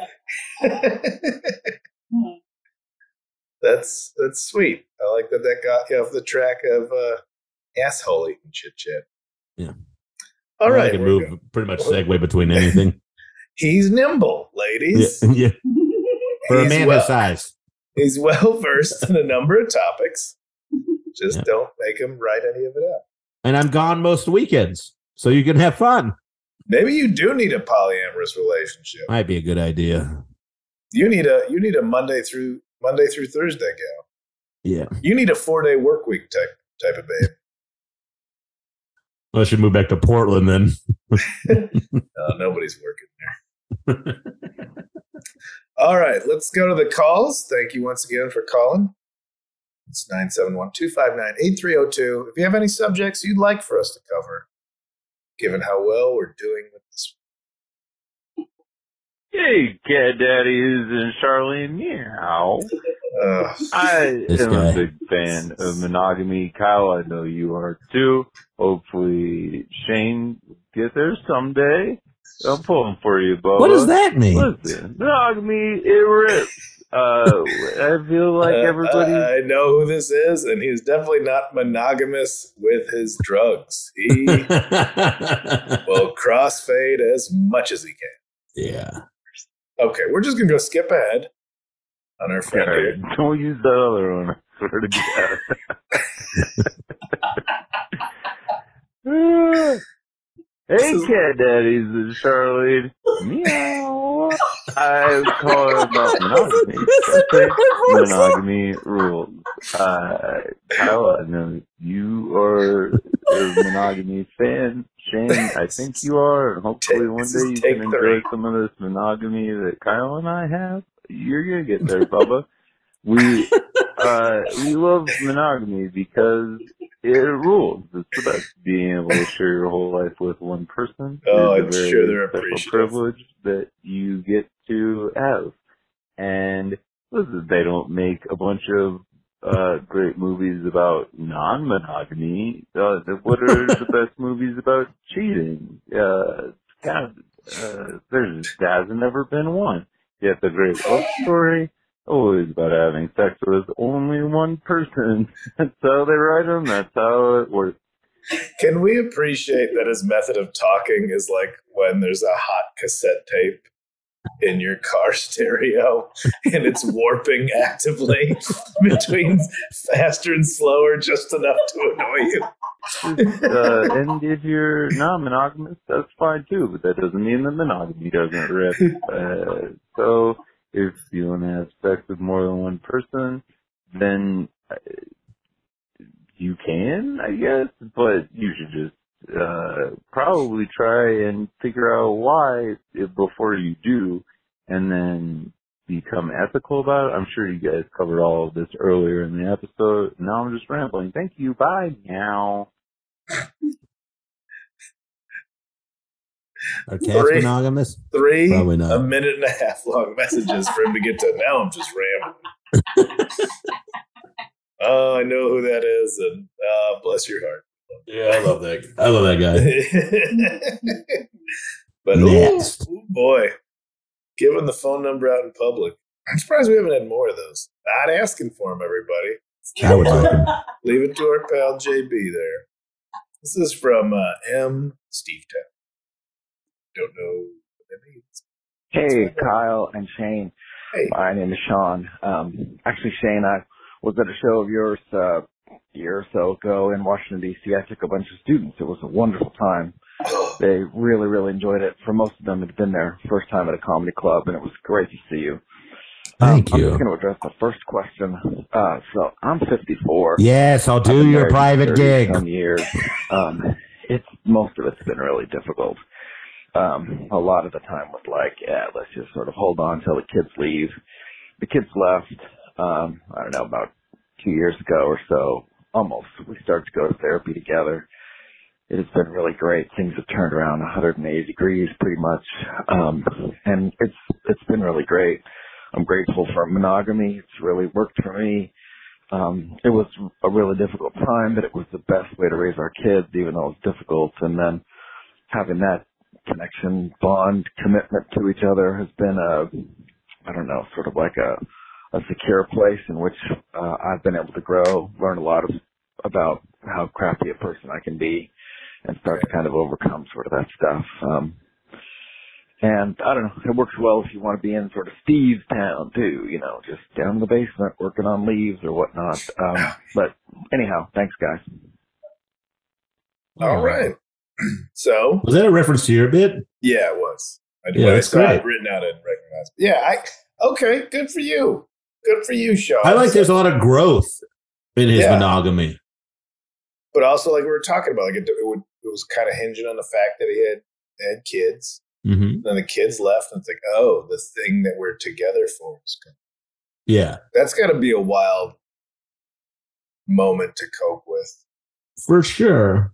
E: That's sweet. I like that got you off the track of asshole eating chit chat.
A: Yeah.
E: All right.
A: I can move pretty much segue between anything.
E: He's nimble, ladies.
A: Yeah. For a man his size.
E: He's well versed in a number of topics. Just don't make him write any of it up.
A: And I'm gone most weekends, so you can have fun.
E: Maybe you do need a polyamorous relationship.
A: Might be a good idea.
E: You need a Monday through Thursday gal.
A: Yeah.
E: You need a 4-day work week type of babe.
A: Well, I should move back to Portland then.
E: Nobody's working there. All right, let's go to the calls. Thank you once again for calling. It's 971-259-8302. If you have any subjects you'd like for us to cover, given how well we're doing with this.
F: Hey, Cat Daddies and Charlene, meow. I am a big fan of monogamy. Kyle, I know you are too. Hopefully Shane will get there someday. I'm pulling for you, Bubba.
A: What does that mean?
F: Listen, monogamy, it rips. I feel like everybody.
E: I know who this is, and he's definitely not monogamous with his drugs. He will crossfade as much as he can.
A: Yeah.
E: Okay, we're just gonna go skip ahead on our friend here.
F: Don't use the other one. I swear to God. Hey, cat daddies, this is Charlene. Meow. I call it about monogamy rules. Kyle, I know you are a monogamy fan. Shane, I think you are. And hopefully one day you can enjoy some of this monogamy that Kyle and I have. You're going to get there, Bubba. We love monogamy because it rules. It's the best. Being able to share your whole life with one person
E: I'm sure they're
F: special
E: appreciative.
F: privilege that you get to have. And listen, they don't make a bunch of great movies about non-monogamy. What are the best movies about cheating? There hasn't never been one. Yet the great love story, always about having sex with only one person. That's how they write them. That's how it works.
E: Can we appreciate that his method of talking is like when there's a hot cassette tape in your car stereo and it's warping actively between faster and slower just enough to annoy you?
F: And if you're not monogamous, that's fine too, but that doesn't mean that monogamy doesn't rip. So if you want to have sex with more than one person, then you can, I guess, but you should just probably try and figure out why before you do, and then become ethical about it. I'm sure you guys covered all of this earlier in the episode. Now I'm just rambling. Thank you. Bye now.
A: Are cats monogamous?
E: Three
A: Probably not.
E: a minute and a half long messages for him to get to. Now I'm just rambling. Oh, I know who that is, and bless your heart.
A: Yeah, I love that. I love that guy.
E: But
A: Next.
E: oh boy, giving the phone number out in public. I'm surprised we haven't had more of those. Not asking for them, everybody.
A: I would like him.
E: Leave it to our pal JB there. This is from M. Stevetown. Don't know what that means.
G: Hey, Kyle and Shane.
E: Hey.
G: My name is Sean. Actually, Shane, I was at a show of yours a year or so ago in Washington, D.C. I took a bunch of students. It was a wonderful time. They really, really enjoyed it. For most of them, it had been their first time at a comedy club, and it was great to see you.
A: Thank you.
G: I'm just going to address the first question. So I'm 54.
A: Yes, I'll do your private gig.
G: Some years. Most of it's been really difficult. A lot of the time was like, let's just sort of hold on till the kids leave. The kids left, I don't know, about 2 years ago or so, almost. We started to go to therapy together. It has been really great. Things have turned around 180 degrees pretty much. And it's been really great. I'm grateful for monogamy. It's really worked for me. It was a really difficult time, but it was the best way to raise our kids, even though it was difficult. And then having that connection, bond, commitment to each other has been sort of like a secure place in which I've been able to grow, learn a lot about how crappy a person I can be, and start to kind of overcome sort of that stuff. And I don't know, it works well if you want to be in sort of Steve's town too, just down in the basement working on leaves or whatnot. But anyhow, thanks guys.
E: All right. So
A: was that a reference to your bit?
E: Yeah, it was.
A: Yeah, that's
E: saw
A: great.
E: it written out, I didn't recognize it. Yeah, okay, good for you. Good for you, Sean.
A: I like there's a lot of growth in his monogamy.
E: But also, like we were talking about, like it was kind of hinging on the fact that he had kids.
A: Mm-hmm.
E: Then the kids left, and it's like, oh, the thing that we're together for is coming.
A: Yeah.
E: That's got to be a wild moment to cope with.
A: For sure.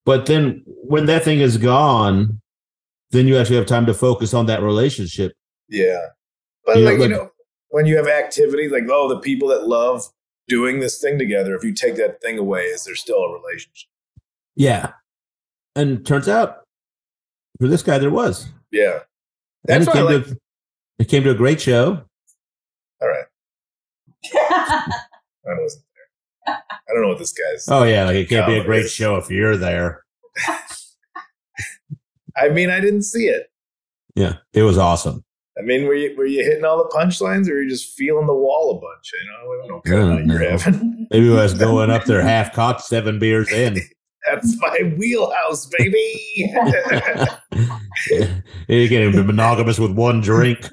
A: But then when that thing is gone, then you actually have time to focus on that relationship.
E: Yeah. But when you have activity, like, oh, the people that love doing this thing together, if you take that thing away, is there still a relationship?
A: Yeah. And turns out for this guy, there was.
E: Yeah.
A: And it came to a great show.
E: All right. I wasn't there. I don't know what this guy's.
A: Oh yeah, like it can't be a great show if you're there.
E: I mean, I didn't see it.
A: Yeah, it was awesome.
E: I mean, were you hitting all the punchlines, or were you just feeling the wall a bunch? I don't care what you're having.
A: Maybe I was going up there half cocked, 7 beers in.
E: That's my wheelhouse, baby.
A: You can't be monogamous with one drink.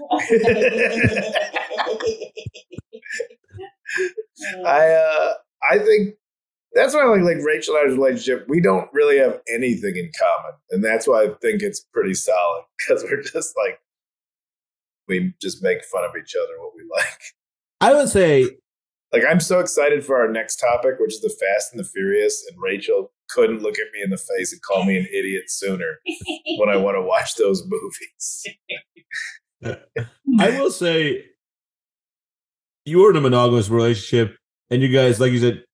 E: I think that's why I like Rachel and I's relationship. We don't really have anything in common, and that's why I think it's pretty solid, because we're just like, we just make fun of each other what we like.
A: I would say,
E: like, I'm so excited for our next topic, which is the Fast and the Furious, and Rachel couldn't look at me in the face and call me an idiot sooner when I want to watch those movies.
A: I will say, you're in a monogamous relationship, and you guys, like you said,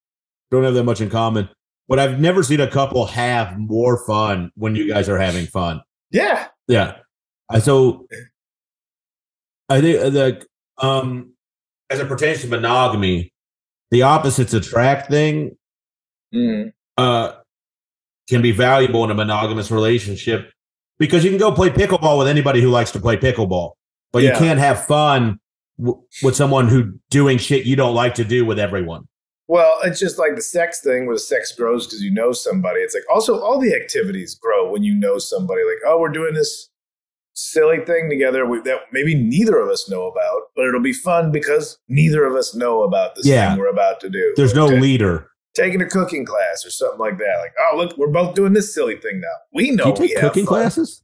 A: don't have that much in common. But I've never seen a couple have more fun when you guys are having fun.
E: Yeah.
A: Yeah. So I think that as it pertains to monogamy, the opposites attract thing can be valuable in a monogamous relationship, because you can go play pickleball with anybody who likes to play pickleball, but you can't have fun with someone who doing shit you don't like to do with everyone.
E: Well, it's just like the sex thing, where the sex grows because you know somebody. It's like also all the activities grow when you know somebody. Like, oh, we're doing this silly thing together that maybe neither of us know about, but it'll be fun because neither of us know about this thing we're about to do.
A: There's no leader.
E: Taking a cooking class or something like that. Like, oh, look, we're both doing this silly thing now. We know
A: we have cooking classes.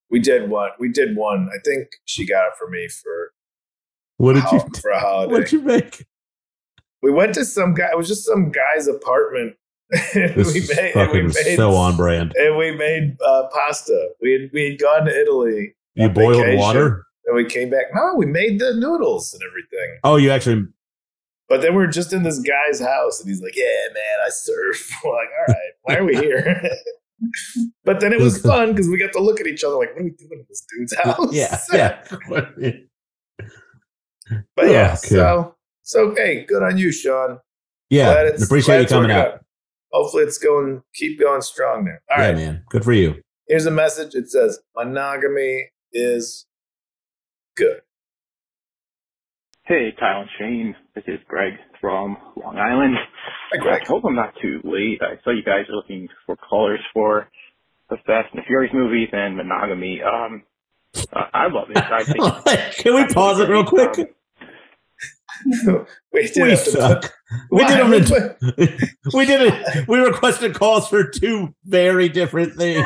E: We did one. I think she got it for me for for a holiday.
A: What'd you make?
E: We went to some guy. It was just some guy's apartment.
A: We made so on brand.
E: And we made pasta. We had gone to Italy.
A: You boiled water?
E: And we came back. No, we made the noodles and everything.
A: Oh, you actually.
E: But then we're just in this guy's house, and he's like, "Yeah, man, I surf." We're like, "All right, why are we here?" But then it was fun because we got to look at each other like, "What are we doing in this dude's house?"
A: Yeah.
E: But yeah, so hey, good on you, Sean.
A: Yeah, appreciate you coming out.
E: Hopefully, it's keep going strong there. All right,
A: man, good for you.
E: Here's a message. It says, "Monogamy is good."
H: Hey, Kyle and Shane. This is Greg from Long Island.
E: Hi, Greg.
H: I hope I'm not too late. I saw you guys are looking for callers for the Fast and the Furious movies and Monogamy. I love it. I think
A: Can we pause it real quick? We suck. We requested calls for 2 very different things.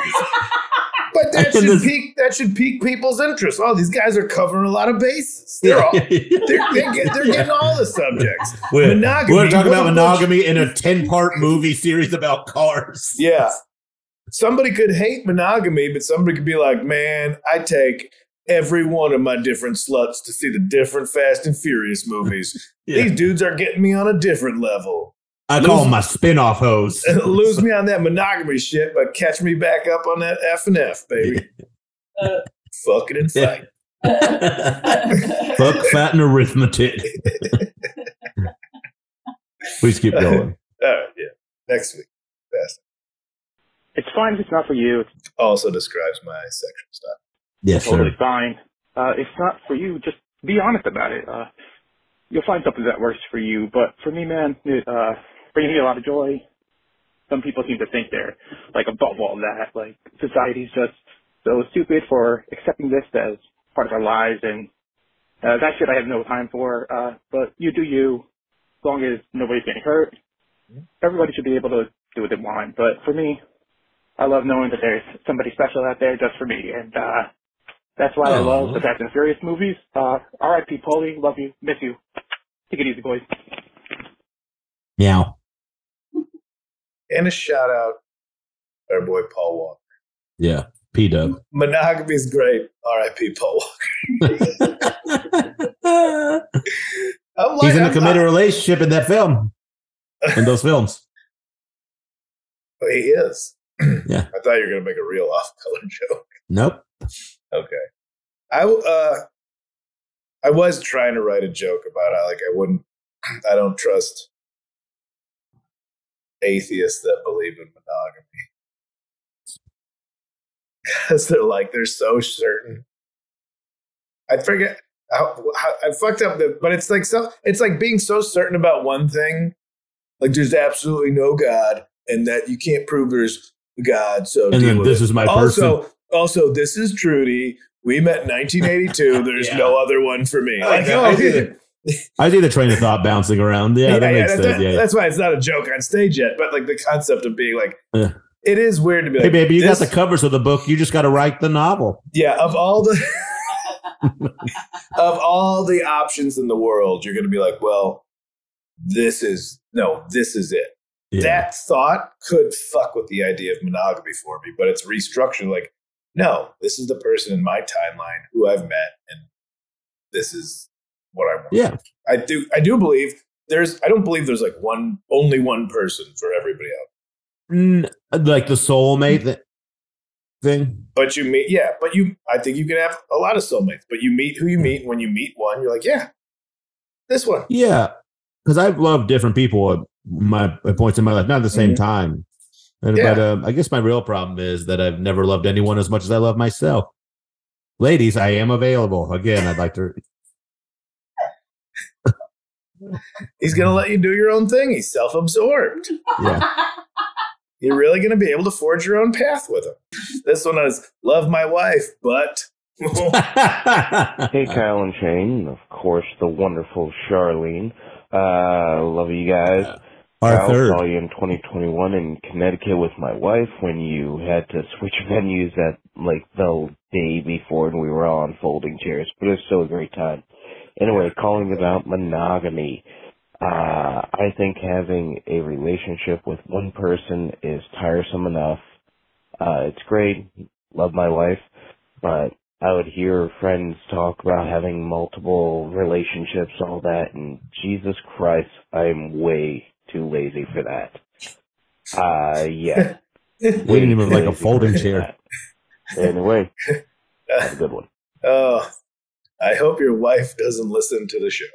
E: But that should pique people's interest. Oh, these guys are covering a lot of bases. They're getting all the subjects.
A: We're talking about monogamy in a 10-part movie series about cars.
E: Yeah. Somebody could hate monogamy, but somebody could be like, man, I take every one of my different sluts to see the different Fast and Furious movies. These dudes are getting me on a different level.
A: I call them my spin-off hoes.
E: Lose me on that monogamy shit, but catch me back up on that F&F, baby. Fuck it and fight.
A: Fuck, fat, and arithmetic. Please keep going.
E: All right, yeah. Next week. Fast.
H: It's fine if it's not for you. It
E: also describes my sexual stuff.
A: Yes,
H: totally
A: sir.
H: Fine. If it's not for you, just be honest about it. You'll find something that works for you. But for me, man, it brings me a lot of joy. Some people seem to think they're like above all that. Like society's just so stupid for accepting this as part of our lives, and that shit I have no time for. But you do you, as long as nobody's getting hurt. Everybody should be able to do what they want. But for me, I love knowing that there's somebody special out there just for me, and that's why I love the Fast and Furious movies. R.I.P. Paulie, love you, miss you. Take it easy, boys.
A: Meow.
E: And a shout out our boy Paul Walker.
A: Yeah, P-Dub.
E: Monogamy is great. R.I.P. Paul Walker.
A: He's in a committed relationship in that film. In those films.
E: He is.
A: Yeah.
E: I thought you were going to make a real off-color joke.
A: Nope.
E: Okay. I was trying to write a joke about how I don't trust atheists that believe in monogamy. Because they're so certain. I forget how I fucked up but it's like being so certain about one thing. Like there's absolutely no God and that you can't prove there's God. So
A: and then this is my person.
E: Also, this is Trudy. We met in 1982. There's no other one for me.
A: I see the train of thought bouncing around. Yeah, that makes sense.
E: That's why it's not a joke on stage yet. But like the concept of being like, it is weird to be like,
A: hey, baby, you got the covers of the book. You just got to write the novel.
E: Yeah, of all the options in the world, you're going to be like, well, this is it. Yeah. That thought could fuck with the idea of monogamy for me, but it's restructured. Like, no, this is the person in my timeline who I've met, and this is what I want.
A: Yeah,
E: I do believe I don't believe there's like only one person for everybody else.
A: Like the soulmate thing.
E: But I think you can have a lot of soulmates, but you meet who you meet. And when you meet one, you're like, yeah, this one.
A: Yeah. Because I've loved different people at points in my life, not at the same time. But I guess my real problem is that I've never loved anyone as much as I love myself. Ladies, I am available. Again, I'd like to.
E: He's going to let you do your own thing. He's self-absorbed.
A: Yeah.
E: You're really going to be able to forge your own path with him. This one is love my wife, but.
G: Hey, Kyle and Shane. Of course, the wonderful Charlene. Love you guys.
A: Our third.
G: I saw you in 2021 in Connecticut with my wife when you had to switch venues at like the day before and we were all on folding chairs, but it was still a great time. Anyway, calling about monogamy. I think having a relationship with one person is tiresome enough. It's great. Love my wife, but I would hear friends talk about having multiple relationships, all that, and Jesus Christ, I'm way too lazy for that. Yeah.
A: We didn't even like a folding chair.
G: Anyway, have a good one.
E: Oh, I hope your wife doesn't listen to the show.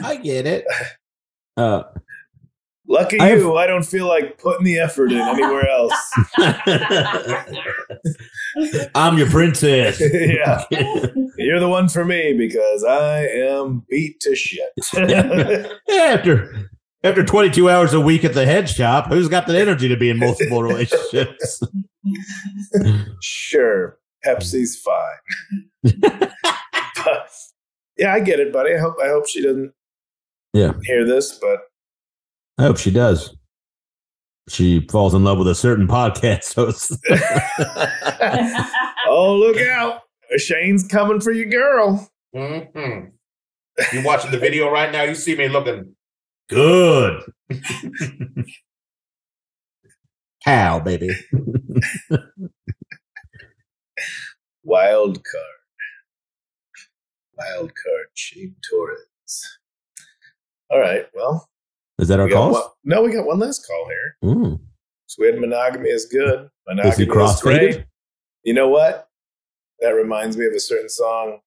A: I get it.
E: Lucky you, I don't feel like putting the effort in anywhere else.
A: I'm your princess.
E: Yeah. You're the one for me because I am beat to shit.
A: After 22 hours a week at the head shop, who's got the energy to be in multiple relationships?
E: Sure. Pepsi's fine. But, yeah, I get it, buddy. I hope she doesn't hear this, but
A: I hope she does. She falls in love with a certain podcast host.
E: Oh, look out. Shane's coming for your girl.
A: Mm-hmm. You're watching the video right now. You see me looking good. How, baby?
E: Wild card, Shane Torres. All right, well.
A: Is that our call?
E: No, we got one last call here.
A: Ooh.
E: So we had monogamy is good. Monogamy
A: is he cross-faded?
E: You know what? That reminds me of a certain song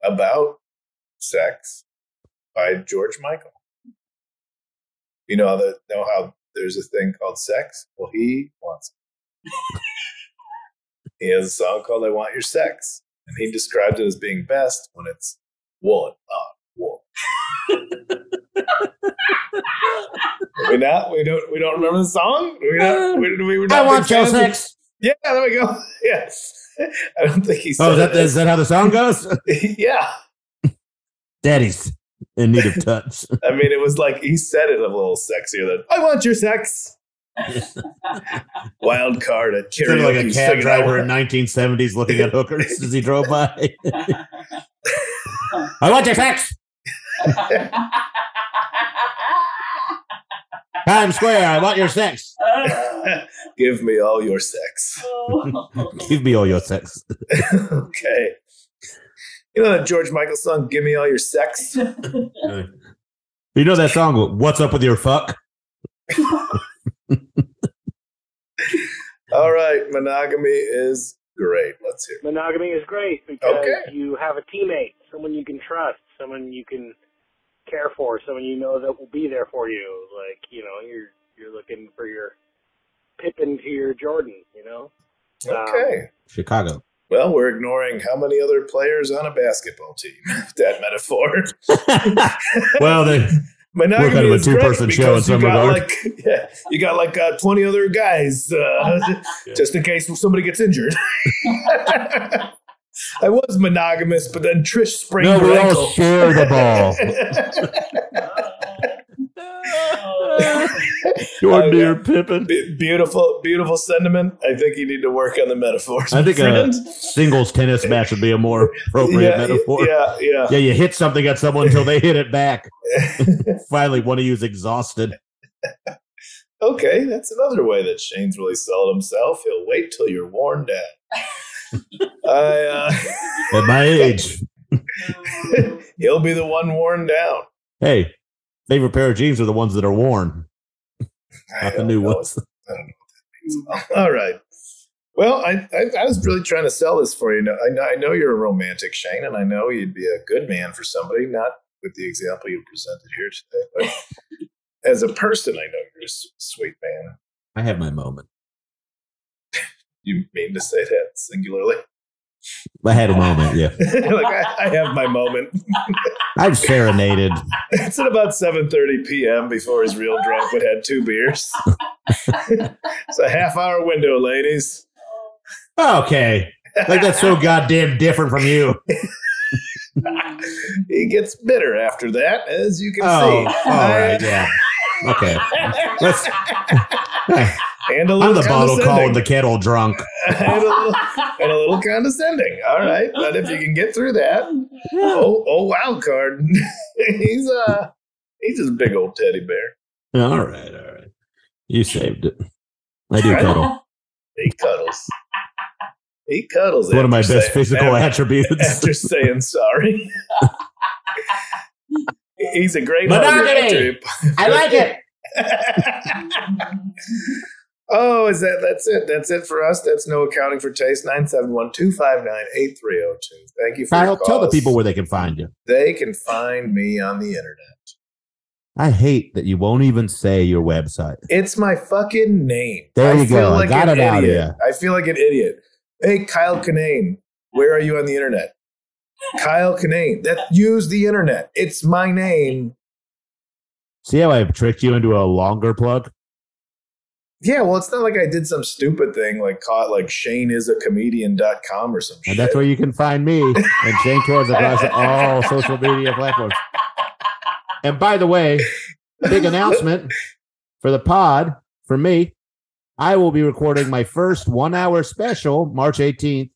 E: about sex by George Michael. You know how there's a thing called sex? Well, he wants it. He has a song called I Want Your Sex. And he describes it as being best when it's one on one. We don't remember the song? We
A: I want your sex.
E: Yeah, there we go. Yes. I don't think he said
A: is that how the song goes?
E: Yeah.
A: Daddy's in need of touch.
E: I mean, it was like he said it a little sexier than I want your sex. Wild card at karaoke.
A: Like a cab driver in 1970s looking at hookers as he drove by. I want your sex. Times Square, I want your sex.
E: Give me all your sex.
A: Give me all your sex.
E: Okay. You know that George Michael song, Give Me All Your Sex?
A: You know that song, What's Up With Your Fuck?
E: All right, monogamy is Great. Let's hear it.
I: Monogamy is great because you have a teammate, someone you can trust, someone you can care for, someone you know that will be there for you. Like, you know, you're looking for your Pippin to your Jordan, you know?
E: Okay.
B: Chicago.
E: Well, we're ignoring how many other players on a basketball team. That metaphor.
A: Well, we're kind of a two-person show in some regard.
E: You got like 20 other guys just in case somebody gets injured. I was monogamous, but then Trish sprained her ankle.
A: We all share the ball. Jordan or Pippin.
E: Beautiful sentiment. I think you need to work on the metaphors.
A: I think a singles tennis match would be a more appropriate metaphor.
E: Yeah.
A: You hit something at someone until they hit it back. Finally, one of you is exhausted.
E: Okay, that's another way that Shane's really sold himself. He'll wait till you're worn down.
A: At my age.
E: He'll be the one worn down.
A: Hey, favorite pair of jeans are the ones that are worn. Not the new ones.
E: I don't know what that means. All right. Well, I was really trying to sell this for you. I know you're a romantic, Shane, and I know you'd be a good man for somebody, not with the example you presented here today, but as a person, I know you're a sweet man.
B: I have my moment.
E: You mean to say that singularly?
B: I had a moment, yeah.
E: Like I have my moment.
B: I've serenaded.
E: It's at about 7:30 p.m. before he's real drunk, but had 2 beers. It's a half-hour window, ladies.
A: Okay. Like that's so goddamn different from you.
E: He gets bitter after that, as you can see.
A: All right, yeah. Okay. Let's...
E: And a
A: I'm the bottle calling the kettle drunk.
E: and a little condescending. All right. But if you can get through that, wild card. He's just a big old teddy bear.
A: All right. You saved it. I do cuddle.
E: He cuddles. He cuddles.
A: It's one of my best physical attributes.
E: After saying sorry. He's a great
A: Monogamy. I like it.
E: Oh, that's it? That's it for us? That's No Accounting for Taste. 971-259-8302. Thank you for your calls.
A: Tell the people where they can find you.
E: They can find me on the internet.
A: I hate that you won't even say your website.
E: It's my fucking name.
A: There you go. I got it out of you.
E: I feel like an idiot. Hey, Kyle Kinane, where are you on the internet? Kyle Kinane. Use the internet. It's my name.
A: See how I've tricked you into a longer plug?
E: Yeah, well, it's not like I did some stupid thing like caught like ShaneIsAComedian.com or some shit.
A: And that's where you can find me and Shane Torres across all social media platforms. And by the way, big announcement for the pod, for me, I will be recording my first 1-hour special March 18th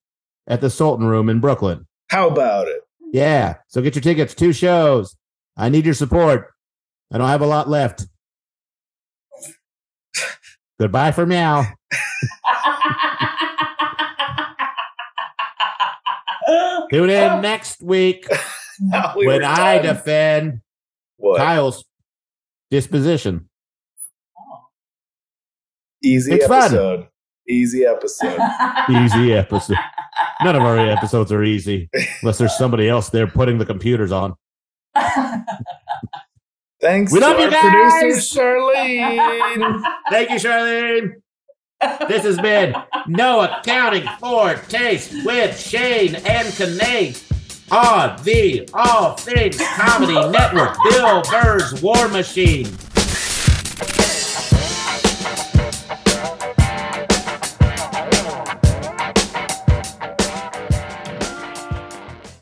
A: at the Sultan Room in Brooklyn.
E: How about it?
A: Yeah. So get your tickets, 2 shows. I need your support. I don't have a lot left. Goodbye for meow. Tune in next week when I defend Kyle's disposition.
E: Easy episode. Easy episode.
A: Easy episode. None of our episodes are easy unless there's somebody else there putting the computers on.
E: Thanks
A: we love
E: to
A: you
E: our
A: guys.
E: producer, Charlene.
A: Thank you, Charlene. This has been No Accounting for Taste with Shane and Kinane on the All Things Comedy Network. Bill Burr's War Machine.